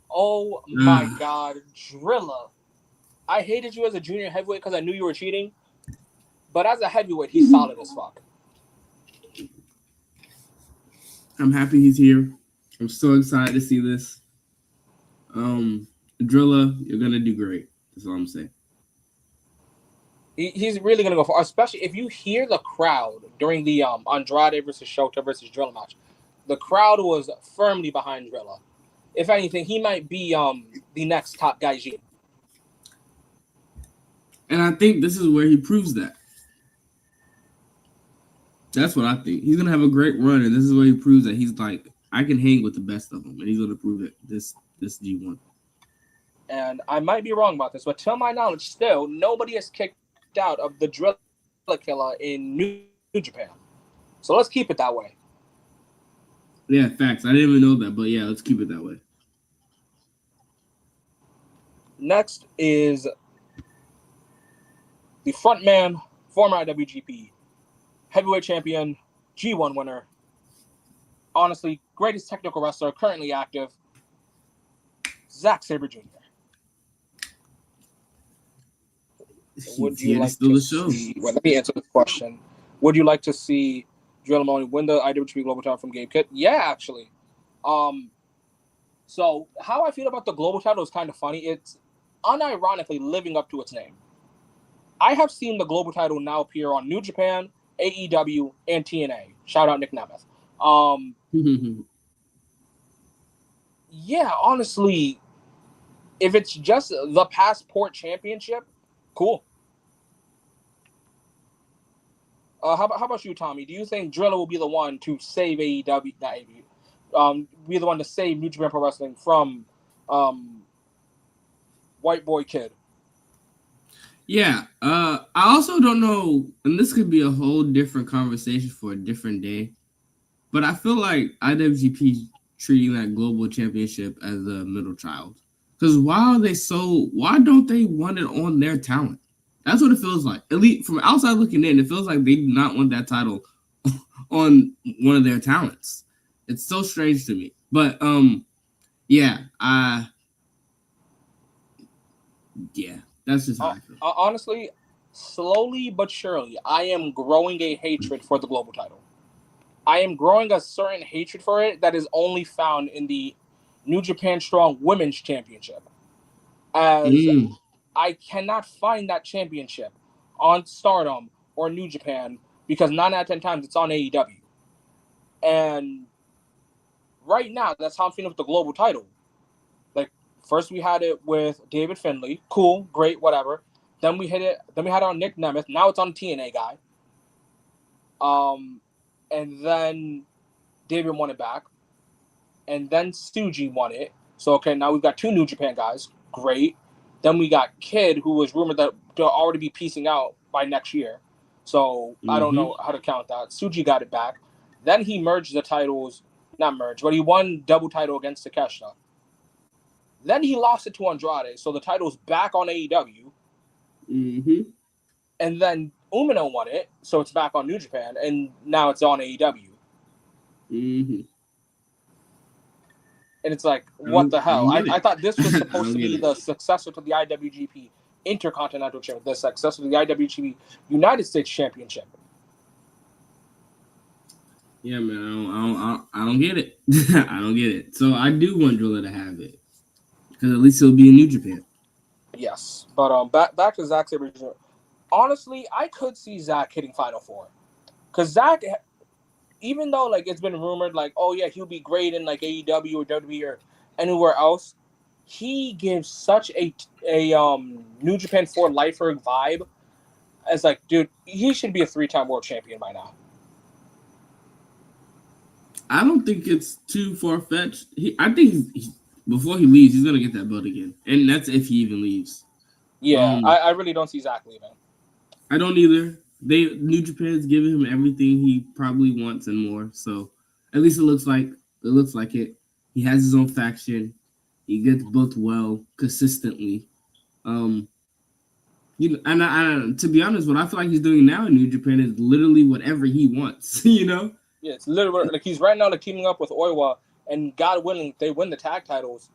Oh my God. Drilla. I hated you as a junior heavyweight because I knew you were cheating. But as a heavyweight, he's solid as fuck. I'm happy he's here. I'm so excited to see this. Drilla, you're going to do great. That's all I'm saying. He's really going to go for, especially if you hear the crowd during the Andrade versus Shota versus Drilla match. The crowd was firmly behind Drilla. If anything, he might be the next top Gaijin. And I think this is where he proves that. That's what I think. He's going to have a great run, and this is where he proves that he's I can hang with the best of them, and he's going to prove it this G1. And I might be wrong about this, but to my knowledge, still, nobody has kicked out of the Drilla Killer in New Japan. So let's keep it that way. Yeah, facts. I didn't even know that, but yeah, let's keep it that way. Next is the frontman, former IWGP heavyweight champion, G1 winner. Honestly, greatest technical wrestler currently active, Zack Sabre Jr. Would you like to see? Well, let me answer the question. Would you like to see Drilla Maloney win the IWGP Global Title from Gabe Kidd? Yeah, actually. So how I feel about the Global Title is kind of funny. It's unironically living up to its name. I have seen the Global Title now appear on New Japan, AEW, and TNA. Shout out Nick Nemeth. Yeah, honestly, if it's just the Passport Championship, cool. How about you, Tommy? Do you think Drilla will be the one to save AEW? Not AEW. Be the one to save New Japan Pro Wrestling from White Boy Kid? Yeah. I also don't know, and this could be a whole different conversation for a different day, but I feel like IWGP treating that global championship as a middle child. Because why don't they want it on their talent? That's what it feels like. At least from outside looking in, it feels like they do not want that title on one of their talents. It's so strange to me. But yeah, that's just how I feel. Honestly, slowly but surely, I am growing a hatred for the global title. I am growing a certain hatred for it that is only found in the New Japan Strong Women's Championship. As I cannot find that championship on Stardom or New Japan because 9 out of 10 times it's on AEW. And right now, that's how I'm feeling with the global title. Like, first we had it with David Finlay. Cool, great, whatever. Then we had it on Nick Nemeth. Now it's on TNA guy. And then David won it back. And then Tsuji won it. So, okay, now we've got 2 New Japan guys. Great. Then we got Kid, who was rumored that to already be piecing out by next year. So I don't know how to count that. Tsuji got it back. Then he merged the titles. Not merged, but he won double title against Takeshita. Then he lost it to Andrade. So the title's back on AEW. And then Umino won it. So it's back on New Japan. And now it's on AEW. And it's like, what the hell? I thought this was supposed to be the successor to the IWGP Intercontinental Championship, the successor to the IWGP United States Championship. Yeah, man, I don't get it. I don't get it. So I do want Drilla to have it because at least he'll be in New Japan. Yes, but back to Zach's original. Honestly, I could see Zach hitting Final Four because Zach, even though like it's been rumored like, oh yeah, he'll be great in like AEW or WWE or anywhere else, he gives such a New Japan for lifer vibe as like, dude, he should be a 3-time world champion by now. I don't think it's too far fetched. I think before he leaves, he's gonna get that belt again, and that's if he even leaves. Yeah, Um, I really don't see Zach leaving. I don't either. New Japan's giving him everything he probably wants and more. So at least it looks like it. He has his own faction. He gets booked well consistently. Um, to be honest, what I feel like he's doing now in New Japan is literally whatever he wants. Yeah, it's literally like he's right now like teaming up with Oiwa, and God willing, they win the tag titles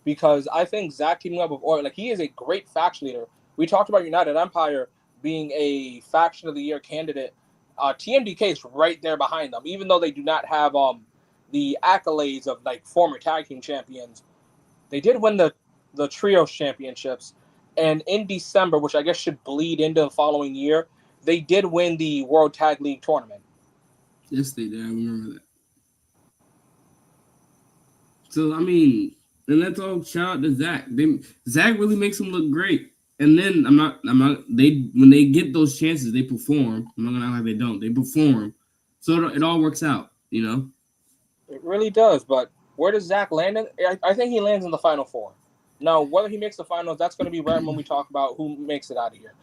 because I think Zach teaming up with Oiwa, like he is a great faction leader. We talked about United Empire being a faction of the year candidate. TMDK is right there behind them, even though they do not have the accolades of like former tag team champions. They did win the trios championships, and in December, which I guess should bleed into the following year, they did win the World Tag League tournament. Yes, they did. I remember that. So I mean, and that's all. Shout out to Zach. Zach really makes him look great. And then I'm not. They when they get those chances, they perform. I'm not gonna act like they don't. They perform. So it all works out. It really does. But where does Zach land? I think he lands in the final four. Now, whether he makes the finals, that's going to be right when we talk about who makes it out of here.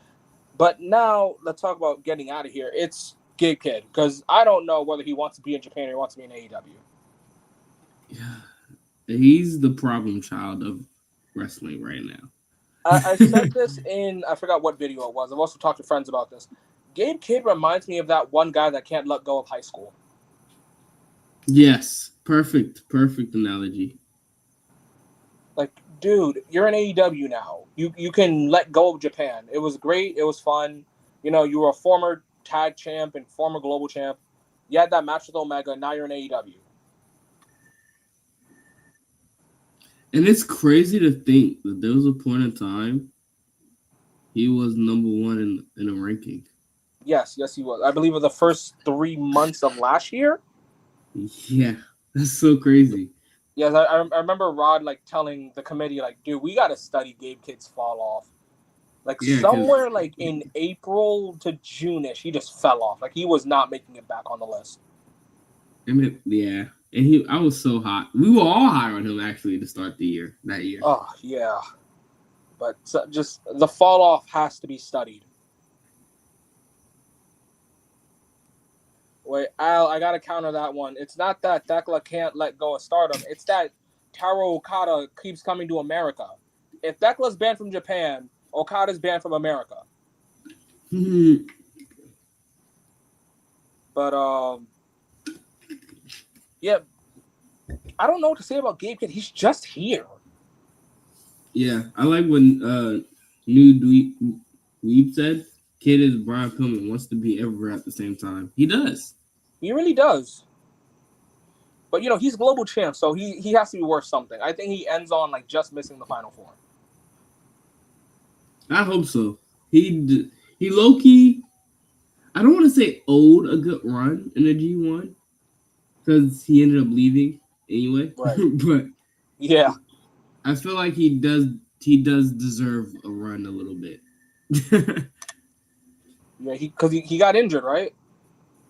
But now let's talk about getting out of here. It's Gabe Kidd because I don't know whether he wants to be in Japan or he wants to be in AEW. Yeah, he's the problem child of wrestling right I now. said this in I forgot what video it was. I've also talked to friends about this. Gabe Kidd reminds me of that one guy that can't let go of high school. Yes, perfect analogy. Like, dude, you're in AEW now. You can let go of Japan. It was great. It was fun. You know, you were a former tag champ and former global champ. You had that match with Omega. Now you're in AEW. And it's crazy to think that there was a point in time he was number one in a ranking. Yes, he was. I believe in the first 3 months of last year. Yeah, that's so crazy. Yes, I remember Rod like telling the committee like, dude, we got to study Gabe Kidd's fall off. Like Yeah, because somewhere like in April to June-ish, he just fell off. Like he was not making it back on the list. yeah, and I was so hot. We were all high on him actually to start the year that year. Oh yeah, but just the fall off has to be studied. Wait, Al, I gotta counter that one. It's not that Thekla can't let go of Stardom. It's that Taro Okada keeps coming to America. If Thekla's banned from Japan, Okada's banned from America. But yeah, I don't know what to say about Gabe Kidd. He's just here. Yeah, I like when New Dweeb said, "Kid is Brian Pillman wants to be everywhere at the same time." He does. He really does. But you know, he's global champ, so he has to be worth something. I think he ends on like just missing the final four. I hope so. He low key. I don't want to say owed a good run in the G1 because he ended up leaving anyway. Right. But Yeah. I feel like he does deserve a run a little bit. Yeah, he got injured, right?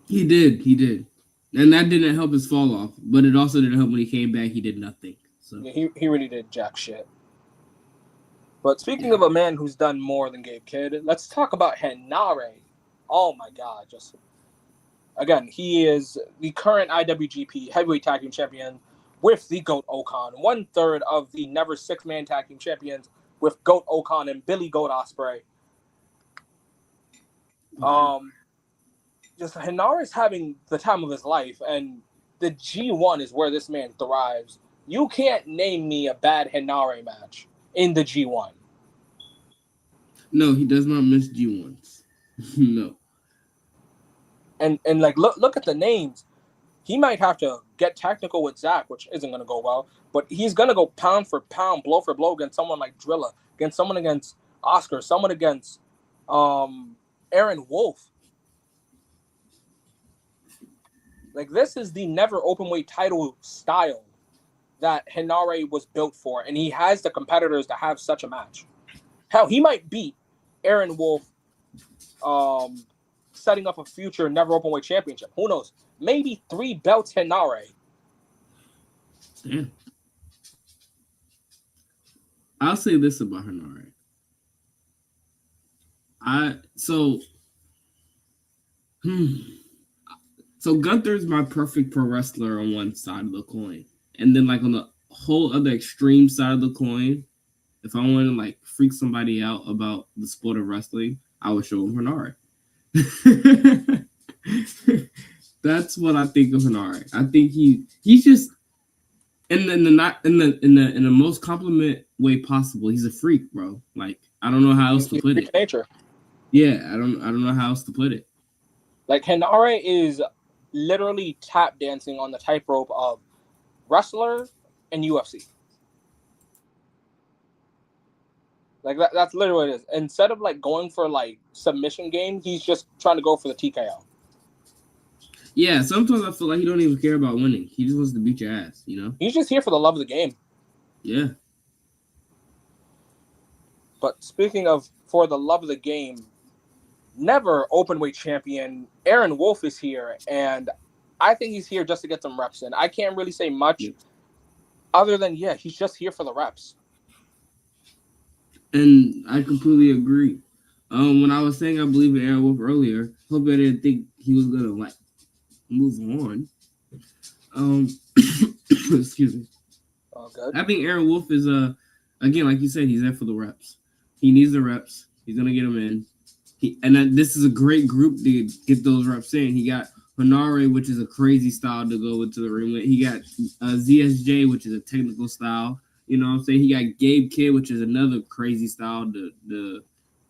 He did. And that didn't help his fall off, but it also didn't help when he came back. He did nothing. So Yeah, he really did jack shit. But speaking yeah. of a man who's done more than Gabe Kidd, let's talk about Henare. Oh my God! Just again, he is the current IWGP Heavyweight Tag Team Champion with the Goat Okan, 1/3 of the Never Six-Man Tag Team Champions with Goat Okan and Billy Goat Ospreay. Just Henare is having the time of his life, and the G1 is where this man thrives. You can't name me a bad Henare match in the G1. No, he does not miss G1s. No. And like look at the names. he might have to get technical with Zach, which isn't going to go well. But he's going to go pound for pound, blow for blow against someone like Drilla, against someone against Oscar, someone against Aaron Wolf. Like, this is the never open weight title style that Henare was built for, and he has the competitors to have such a match. Hell, he might beat Aaron Wolf, setting up a future never open weight championship. Who knows? Maybe 3 belts Henare. Yeah. I'll say this about Henare. So Gunther's my perfect pro wrestler on one side of the coin, and then like on the whole other extreme side of the coin, if I want to like freak somebody out about the sport of wrestling, I would show him Henare. That's what I think of Henare. I think he's just in the most compliment way possible. He's a freak, bro. Like, I don't know how else to put it. Nature. Yeah, I don't know how else to put it. Like, Henare is literally tap dancing on the tightrope of wrestler and UFC. Like, that's literally what it is. Instead of like going for like submission game, he's just trying to go for the TKO. Yeah, sometimes I feel like he don't even care about winning. He just wants to beat your ass, you know? He's just here for the love of the game. Yeah. But speaking of for the love of the game, never openweight champion Aaron Wolf is here, and I think he's here just to get some reps in. I can't really say much other than, yeah, he's just here for the reps. And I completely agree. When I was saying I believe in Aaron Wolf earlier, hope I didn't think he was gonna like move on. Excuse me. Oh, good. I think Aaron Wolf is again, like you said, he's there for the reps. He needs the reps. He's gonna get them in. This is a great group to get those reps in. He got Henare, which is a crazy style to go into the ring with. He got ZSJ, which is a technical style. You know what I'm saying? He got Gabe Kidd, which is another crazy style to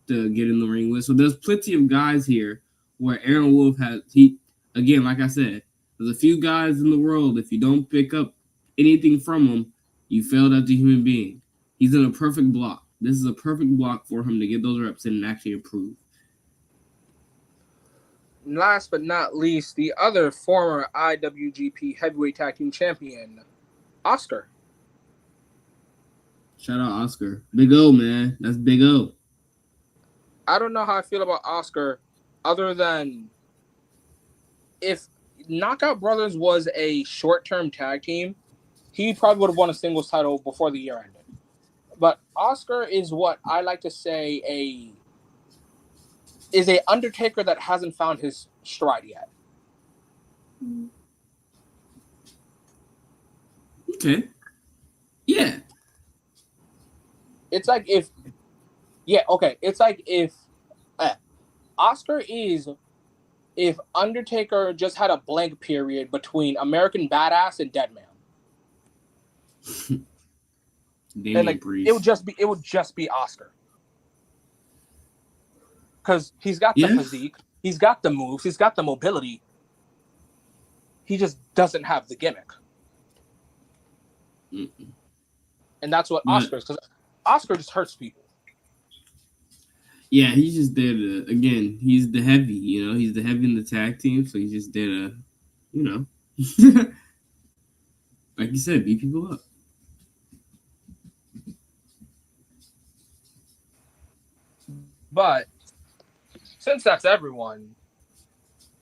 get in the ring with. So there's plenty of guys here where Aaron Wolf again, like I said, there's a few guys in the world, if you don't pick up anything from them, you failed as a human being. He's in a perfect block. This is a perfect block for him to get those reps in and actually improve. Last but not least, the other former IWGP Heavyweight Tag Team Champion, Oscar. Shout out Oscar. Big O, man. That's Big O. I don't know how I feel about Oscar other than if Knockout Brothers was a short-term tag team, he probably would have won a singles title before the year ended. But Oscar is what I like to say is a Undertaker that hasn't found his stride yet. Okay. Yeah. It's like if Oscar is if Undertaker just had a blank period between American Badass and Deadman. And like it would just be Oscar. Because he's got the physique, he's got the moves, he's got the mobility. He just doesn't have the gimmick. Mm-mm. And that's what Oscar is, because Oscar just hurts people. Yeah, he's just there to, again, he's the heavy, you know, he's the heavy in the tag team, so he's just there to, you know, like you said, beat people up. But since that's everyone,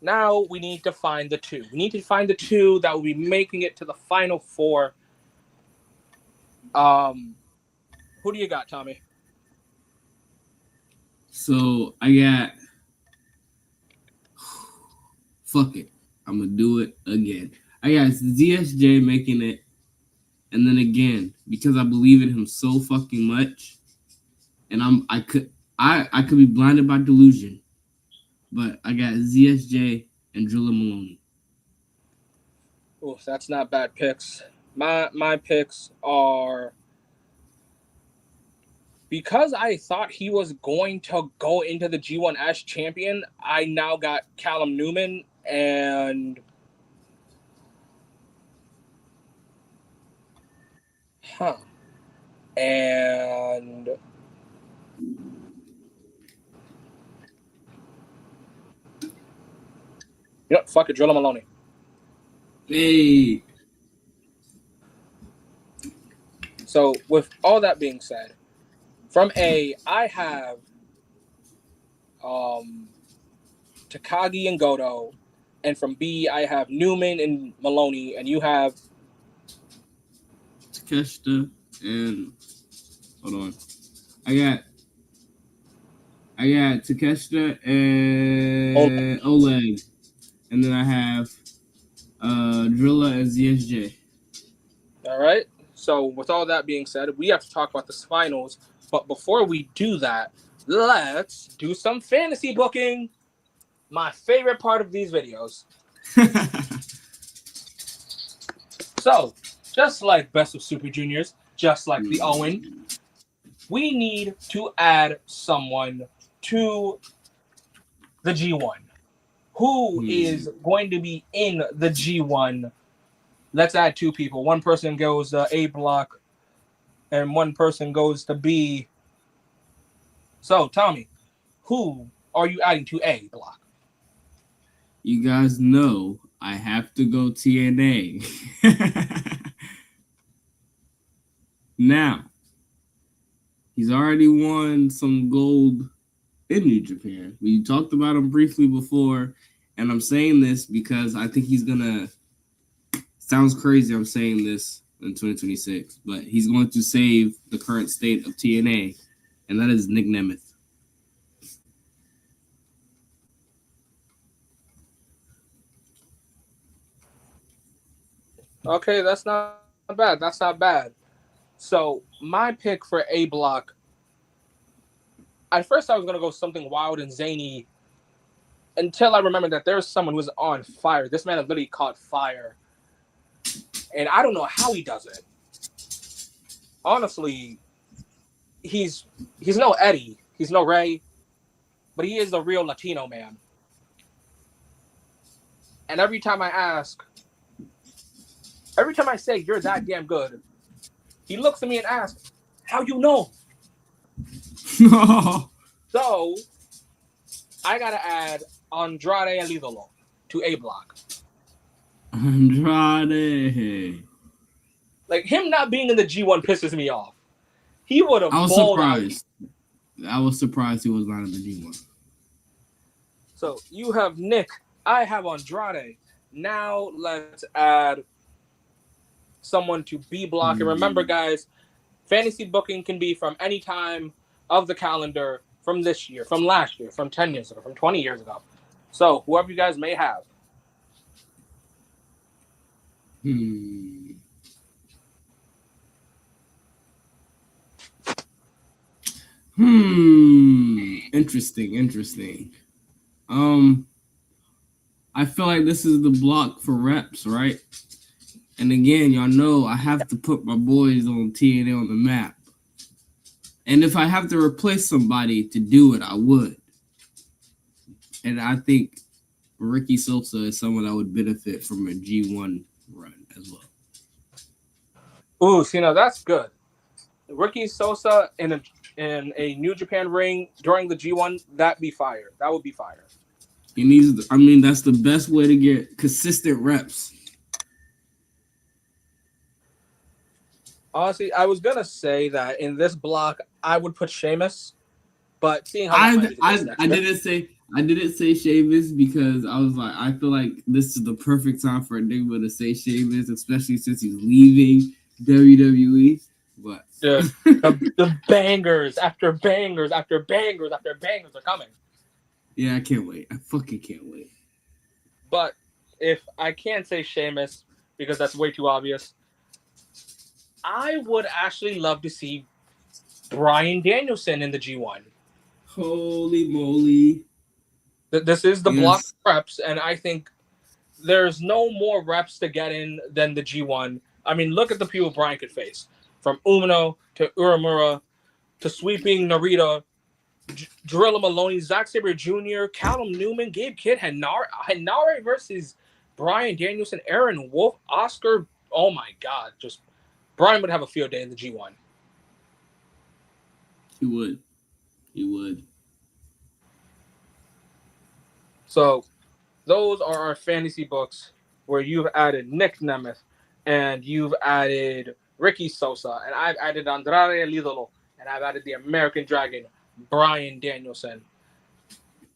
now we need to find the two. We need to find the two that will be making it to the final four. Who do you got, Tommy? So I got, fuck it, I'm gonna do it again. I got ZSJ making it, and then again, because I believe in him so fucking much, and I could be blinded by delusion, but I got ZSJ and Drilla Maloney. Oh, that's not bad picks. My picks are, because I thought he was going to go into the G1S champion, I now got Callum Newman and Huh. And fuck it, Drilla Maloney. Hey, So with all that being said, from A, I have um, Takagi and Goto, and from B, I have Newman and Maloney, and you have Takeshita and hold on. I got Takeshita and Oleg. Oleg, and then I have Drilla and ZSJ. All right. So with all that being said, we have to talk about the finals. But before we do that, let's do some fantasy booking. My favorite part of these videos. So, just like Best of Super Juniors, just like the Owen, we need to add someone to the G1. Who is going to be in the G1? Let's add two people. One person goes A block, and one person goes to B. So, Tommy, who are you adding to A block? You guys know I have to go TNA. Now, he's already won some gold in New Japan. We talked about him briefly before, and I'm saying this because I think he's gonna. Sounds crazy. I'm saying this in 2026, but he's going to save the current state of TNA, and that is Nick Nemeth. Okay, that's not bad. That's not bad. So, my pick for A block, at first I was going to go something wild and zany until I remembered that there's someone who's on fire. This man has literally caught fire. And I don't know how he does it. Honestly, he's no Eddie, he's no Ray, but he is a real Latino man. And every time I say you're that damn good, he looks at me and asks, "How you know?" So I gotta add Andrade El Idolo to A block. Andrade. Like him not being in the G1 pisses me off. He would have I was balled out. surprised. I was surprised he was not in the G1. So you have Nick, I have Andrade. Now let's add someone to B block. And remember, guys, fantasy booking can be from any time of the calendar, from this year, from last year, from 10 years ago, from 20 years ago. So whoever you guys may have. Interesting. I feel like this is the block for reps, right? And again, y'all know I have to put my boys on TNA on the map. And if I have to replace somebody to do it, I would. And I think Ricky Sosa is someone that would benefit from a G1 run as well. Ooh, see, now that's good. Ricky Sosa in a New Japan ring during the G1, that'd be fire. That would be fire. He needs. I mean, that's the best way to get consistent reps. Honestly, I was gonna say that in this block I would put Sheamus, but seeing how I didn't say Sheamus because I was like, I feel like this is the perfect time for Enigma to say Sheamus, especially since he's leaving WWE. But yeah, the bangers after bangers after bangers after bangers are coming. Yeah, I can't wait. I fucking can't wait. But if I can't say Sheamus because that's way too obvious, I would actually love to see Bryan Danielson in the G1. Holy moly. This is the block reps, and I think there's no more reps to get in than the G1. I mean, look at the people Bryan could face. From Umino to Uemura to sweeping Narita, Drilla Maloney, Zack Sabre Jr., Callum Newman, Gabe Kidd, Henare versus Bryan Danielson, Aaron Wolf, Oscar. Oh my God, just Brian would have a field day in the G1. He would. He would. So those are our fantasy books where you've added Nick Nemeth and you've added Ricky Sosa, and I've added Andrade El Idolo, and I've added the American Dragon, Brian Danielson.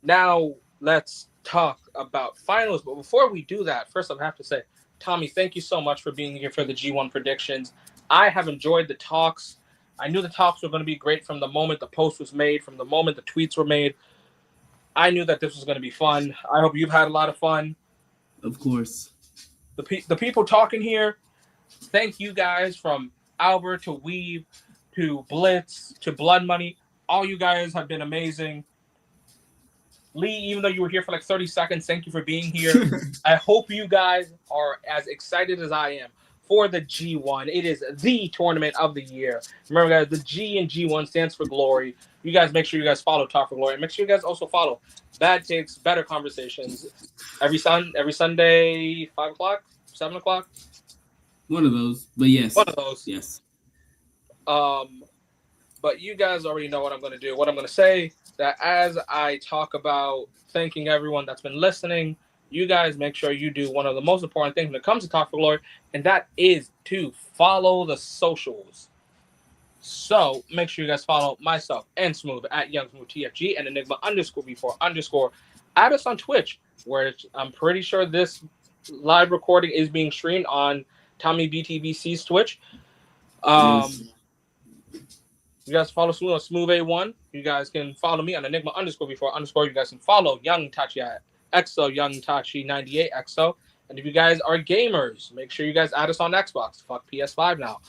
Now let's talk about finals. But before we do that, first I have to say, Tommy, thank you so much for being here for the G1 predictions. I have enjoyed the talks. I knew the talks were going to be great from the moment the post was made, from the moment the tweets were made. I knew that this was going to be fun. I hope you've had a lot of fun. Of course. The people talking here, thank you guys from Albert to Weave to Blitz to Blood Money. All you guys have been amazing. Lee, even though you were here for like 30 seconds, thank you for being here. I hope you guys are as excited as I am for the G1. It is the tournament of the year. Remember, guys, the G in G1 stands for glory. You guys make sure you guys follow Talk for Glory. And make sure you guys also follow Bad Takes, Better Conversations every Sunday, 5 o'clock, 7 o'clock. One of those. But yes. One of those. Yes. But you guys already know what I'm going to do. What I'm going to say, that as I talk about thanking everyone that's been listening, you guys make sure you do one of the most important things when it comes to Talk for Glory, and that is to follow the socials. So make sure you guys follow myself and Smoove at YoungSmooveTFG and Enigma_V4_. Add us on Twitch, where I'm pretty sure this live recording is being streamed on Tommy BTBC's Twitch. Yes. You guys follow Smoove on Smoove A1. You guys can follow me on Enigma_V4_. You guys can follow Young Tachi at EXO, Young Tachi 98EXO. And if you guys are gamers, make sure you guys add us on Xbox. Fuck PS5 now.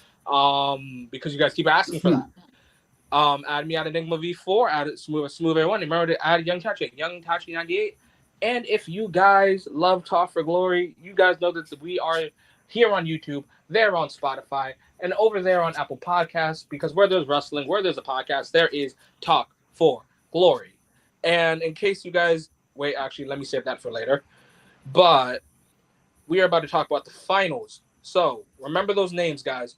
Because you guys keep asking for that. Add me at Enigma V4, add Smoove A1. Remember to add Young Tachi, Young Tachi 98. And if you guys love Talk for Glory, you guys know that we are here on YouTube, there on Spotify, and over there on Apple Podcasts, because where there's wrestling, where there's a podcast, there is Talk for Glory. And in case you guys, wait, actually, let me save that for later. But we are about to talk about the finals. So remember those names, guys.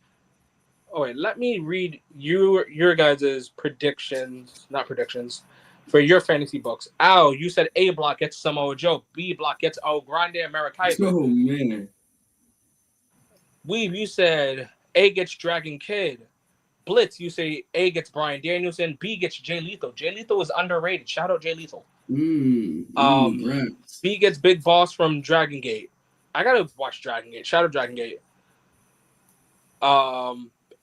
Oh, wait, let me read your guys' predictions, not predictions, for your fantasy books. Al, you said A block gets Samoa Joe. B block gets El Grande Americano. Oh, man. Weave, you said A gets Dragon Kid. Blitz, you say A gets Brian Danielson. B gets Jay Lethal. Jay Lethal is underrated. Shout out Jay Lethal. B gets Big Boss from Dragon Gate. I gotta watch Dragon Gate. Shout out Dragon Gate.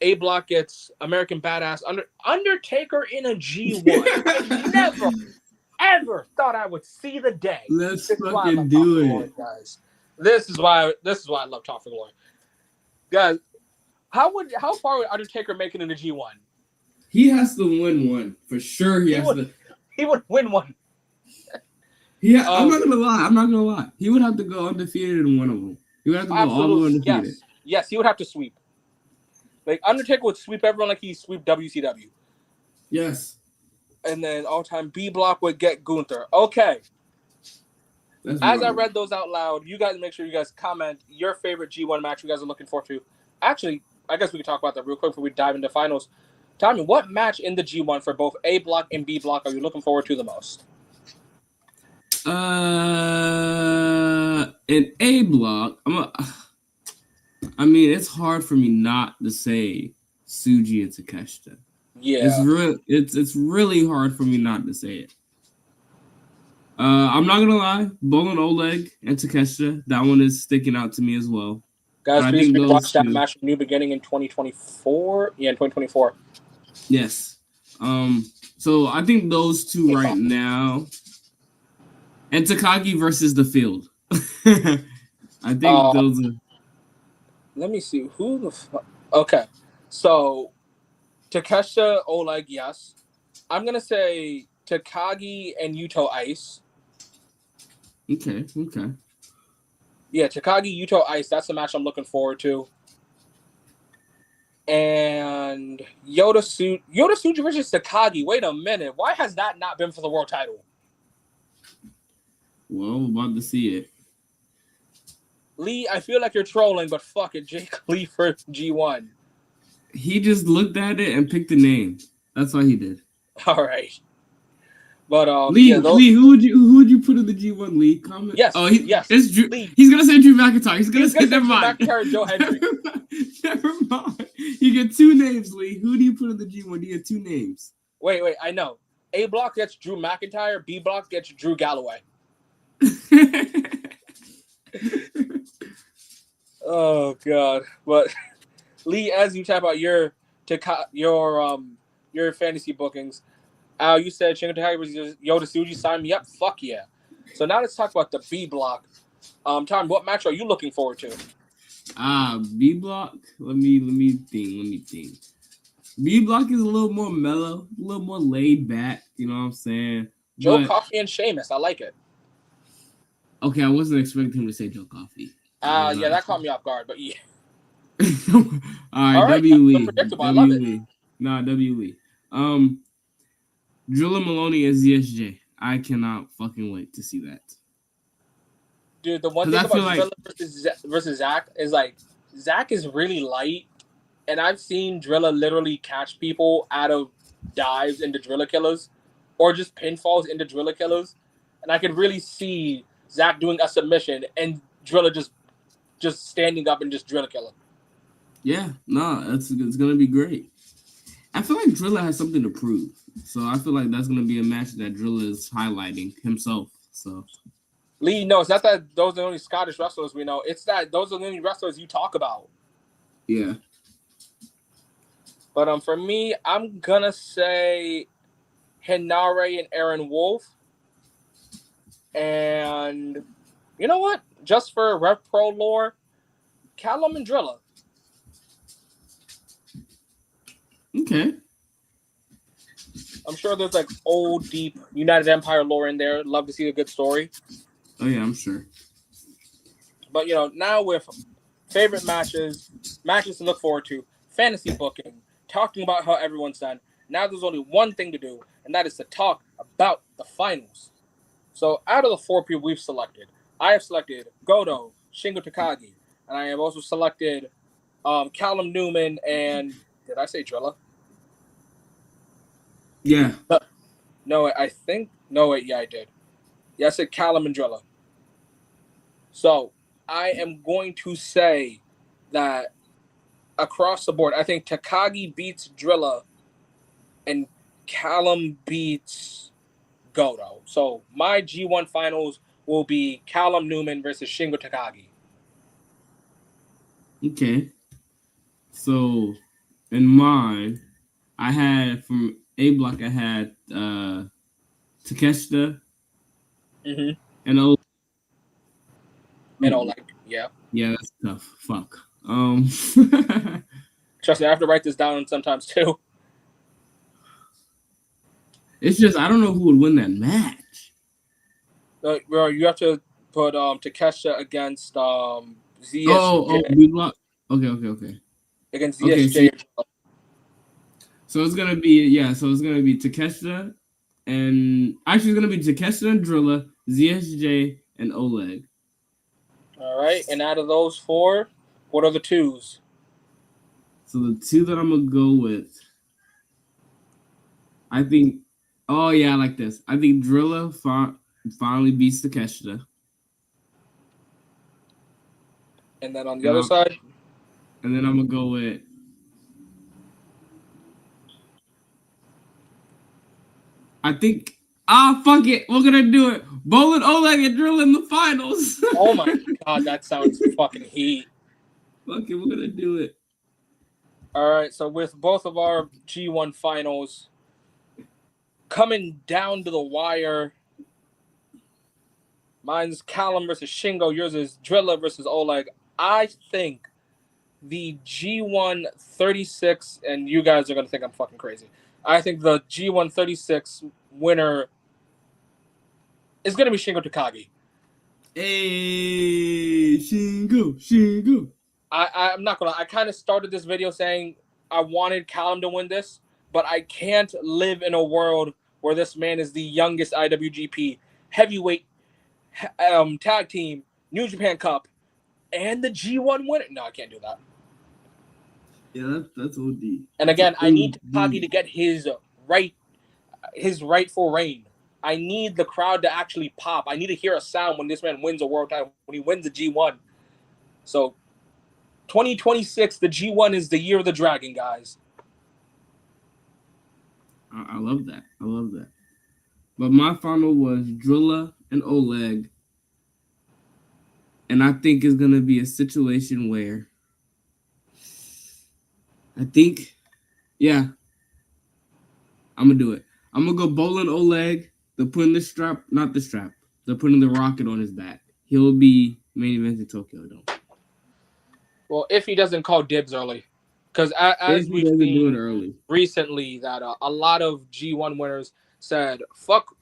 A block gets American Badass Undertaker in a G1. I never, ever thought I would see the day. Let's fucking do it, Glory, guys. This is why I love Talk for Glory. Guys, how far would Undertaker make it in the G1? He has to win one. For sure he would win one. Yeah, I'm not gonna lie. He would have to go undefeated in one of them. He would have to go all the way undefeated. Yes, he would have to sweep. Like, Undertaker would sweep everyone like he sweep WCW. Yes. And then all-time B block would get Gunther. Okay. As I read those out loud, you guys make sure you guys comment your favorite G1 match you guys are looking forward to. Actually, I guess we can talk about that real quick before we dive into finals. Tommy, what match in the G1 for both A block and B block are you looking forward to the most? In A block, I mean, it's hard for me not to say Tsuji and Takeshita. Yeah, it's really hard for me not to say it. I'm not gonna lie, Bolin Oleg and Takeshita, that one is sticking out to me as well. Guys, please watch that match from New Beginning in 2024. Yeah, in 2024. Yes. So I think those two right now, and Takagi versus the Field. I think those are. Let me see who the fuck. Okay, so Takeshita, Oleg, yes. I'm gonna say Takagi and Yuto Ice. Okay. Yeah, Takagi, Yuto Ice. That's the match I'm looking forward to. And Yoda Tsuji versus Takagi. Wait a minute. Why has that not been for the world title? Well, I'm about to see it. Lee, I feel like you're trolling, but fuck it. Jake Lee for G1. He just looked at it and picked a name. That's all he did. All right, but Lee, yeah, those. Lee, who would you put in the G1? Lee, comment. Oh, Yes, yes. it's Drew. Lee, He's gonna say Drew McIntyre. He's gonna he's say gonna say never Drew mind. McIntyre and Joe Never Hendry. mind. Never mind. You get two names, Lee. Who do you put in the G1? You get two names. Wait, I know. A block gets Drew McIntyre. B block gets Drew Galloway. Oh God! But Lee, as you talk about your fantasy bookings, you said Shingo Takagi versus Yota Tsuji. Sign me up. Fuck yeah! So now let's talk about the B block. Tom, what match are you looking forward to? B block. Let me think. B block is a little more mellow, a little more laid back. You know what I'm saying? Joe But Coffey and Sheamus. I like it. okay, I wasn't expecting him to say Joe Coffey. Yeah, that caught me off guard. But yeah. All right, W Lee. Predictable. I love it. Nah, W Lee. Drilla Maloney as ZSJ. I cannot fucking wait to see that. Dude, the one thing about Drilla versus Zach is like Zach is really light, and I've seen Drilla literally catch people out of dives into Drilla killers, or just pinfalls into Drilla killers, and I can really see Zach doing a submission and Drilla just standing up and just Drilla killing. Yeah, no, it's gonna be great. I feel like Drilla has something to prove, so I feel like that's gonna be a match that Drilla is highlighting himself. So. Lee, no, it's not that those are the only Scottish wrestlers we know. It's that those are the only wrestlers you talk about. Yeah. But for me, I'm gonna say Hinare and Aaron Wolf. And you know what? Just for Rev Pro lore, Callum and Drilla. Okay. I'm sure there's like old, deep United Empire lore in there. Love to see a good story. Oh yeah, I'm sure. But now with favorite matches to look forward to, fantasy booking, talking about how everyone's done. Now there's only one thing to do, and that is to talk about the finals. So out of the four people we've selected, I have selected Goto, Shingo Takagi, and I have also selected Callum Newman and did I say Drilla? Yeah. No, I think yeah, I did. Yeah, I said Callum and Drilla. So I am going to say that across the board, I think Takagi beats Drilla and Callum beats Goto. So my G1 finals will be Callum Newman versus Shingo Takagi. Okay. So in mine, I had from A block I had Takeshita and Oleg. And Oleg, yeah. Yeah, that's tough. Fuck. Trust me, I have to write this down sometimes too. It's just I don't know who would win that match. Bro, you have to put Takeshita against ZSJ. Oh, B block. Okay. Against ZSJ. Okay, so it's gonna be Takeshita and actually it's gonna be Takeshita and Drilla, ZSJ and Oleg. All right, and out of those four, what are the twos? So the two that I'm gonna go with, I think. Oh yeah, I like this. I think Drilla finally beats Takeshita. And then on the other side? And then I'm going to go with... I think... fuck it. We're going to do it. Bolin, Oleg, and Drilla in the finals. Oh my God, that sounds fucking heat. Fuck it, we're going to do it. All right, so with both of our G1 finals coming down to the wire, mine's Callum versus Shingo, yours is Drilla versus Oleg. I think the G1 36, and you guys are going to think I'm fucking crazy. I think the G1 36 winner is going to be Shingo Takagi. Hey, Shingo. I'm not going to, I kind of started this video saying I wanted Callum to win this, but I can't live in a world where this man is the youngest IWGP heavyweight tag team, New Japan Cup, and the G1 winner. No, I can't do that. Yeah, that's OD. And That's a again, I need Takagi to OD. get right his rightful reign. I need the crowd to actually pop. I need to hear a sound when this man wins a world title, when he wins the G1. So 2026, the G1 is the year of the dragon, guys. I love that. I love that. But my final was Drilla and Oleg, and I think it's gonna be a situation where I think, yeah, I'm gonna do it. I'm gonna go bowling Oleg. They're putting the strap, not the strap. They're putting the rocket on his back. He'll be main event in Tokyo Dome. Well, if he doesn't call dibs early, because If as he we've doesn't do it seen early. recently, that a lot of G1 winners said, "Fuck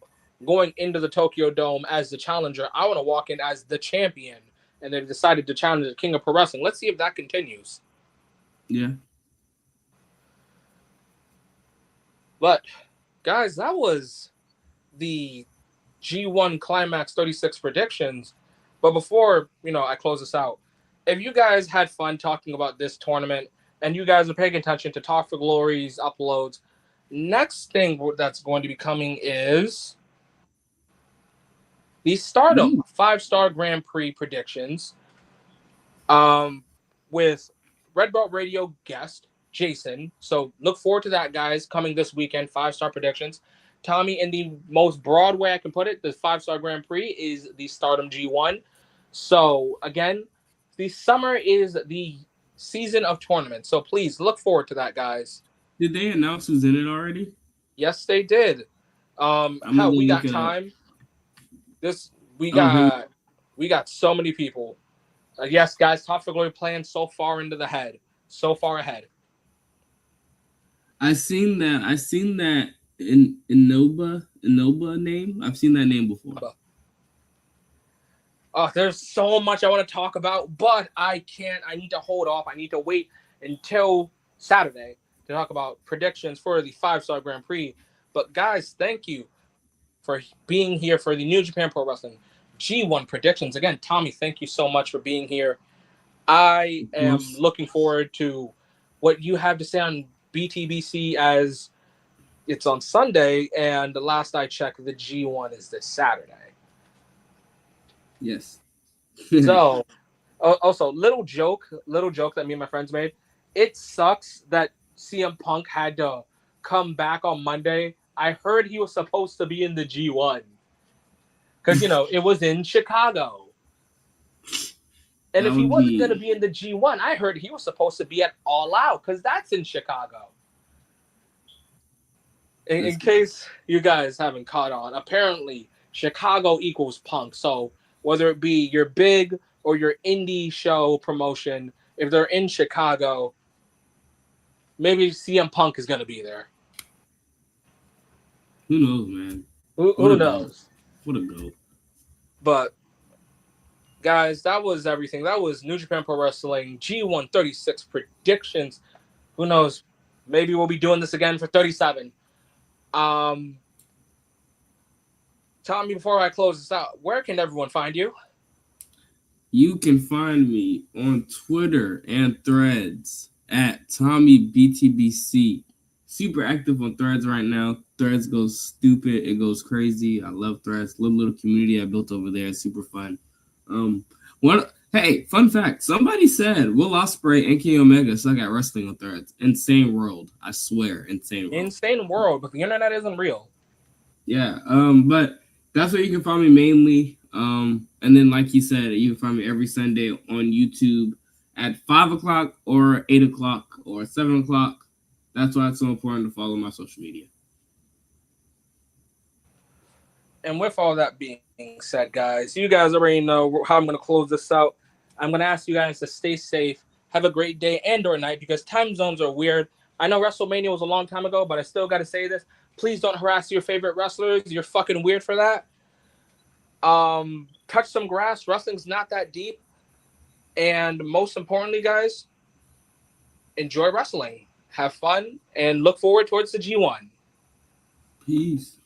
going into the Tokyo Dome as the challenger. I want to walk in as the champion," and they've decided to challenge the King of Pro Wrestling. Let's see if that continues. Yeah. But guys, that was the G1 Climax 36 predictions. But before, I close this out, if you guys had fun talking about this tournament and you guys are paying attention to Talk for Glory's uploads, next thing that's going to be coming is the Stardom Ooh. 5-star Grand Prix predictions, um, with Red Belt Radio guest Jason. So look forward to that, guys, coming this weekend. 5-star predictions. Tommy, in the most broad way I can put it, the 5-star Grand Prix is the Stardom G1. So again, the summer is the season of tournaments. So please look forward to that, guys. Did they announce who's in it already? Yes, they did. I'm gonna Hell, go we look got it up. time. This we Oh, here. got so many people. Yes, guys, Top for Glory playing so far into the head, so far ahead. I seen that. I seen that in Inoba name. I've seen that name before. There's so much I want to talk about, but I can't. I need to hold off. I need to wait until Saturday to talk about predictions for the 5-star Grand Prix. But guys, thank you for being here for the New Japan Pro Wrestling G1 predictions. Again, Tommy, thank you so much for being here. I Of am course. looking forward to what you have to say on BTBC, as it's on Sunday, and the last I checked, the G1 is this Saturday. Yes. So, also, little joke that me and my friends made. It sucks that CM Punk had to come back on Monday. I heard he was supposed to be in the G1 because it was in Chicago. And That if he would wasn't going to be be in the G1, I heard he was supposed to be at All Out because that's in Chicago. In that's case you guys haven't caught on, apparently Chicago equals Punk. So whether it be your big or your indie show promotion, if they're in Chicago, maybe CM Punk is going to be there. who knows, man. What Who a goat. knows? What a goat. But guys, that was everything. That was New Japan Pro Wrestling G136 predictions. Who knows? Maybe we'll be doing this again for 37. Um, Tommy, before I close this out, where can everyone find you? You can find me on Twitter and Threads at Tommy BTBC. Super active on Threads right now. Threads goes stupid. It goes crazy. I love Threads. Little community I built over there. It's super fun. One. Hey, fun fact. Somebody said Will Ospreay and Kenny Omega suck at wrestling on Threads. Insane world. I swear, insane world. Insane world, but the internet isn't real. Yeah. But that's where you can find me mainly. And then like you said, you can find me every Sunday on YouTube at 5 o'clock or 8 o'clock or 7 o'clock. That's why it's so important to follow my social media. And with all that being said, guys, you guys already know how I'm going to close this out. I'm going to ask you guys to stay safe, have a great day and or night, because time zones are weird. I know WrestleMania was a long time ago, but I still got to say this. Please don't harass your favorite wrestlers. You're fucking weird for that. Touch some grass. Wrestling's not that deep. And most importantly, guys, enjoy wrestling. Have fun and look forward towards the G1. Peace.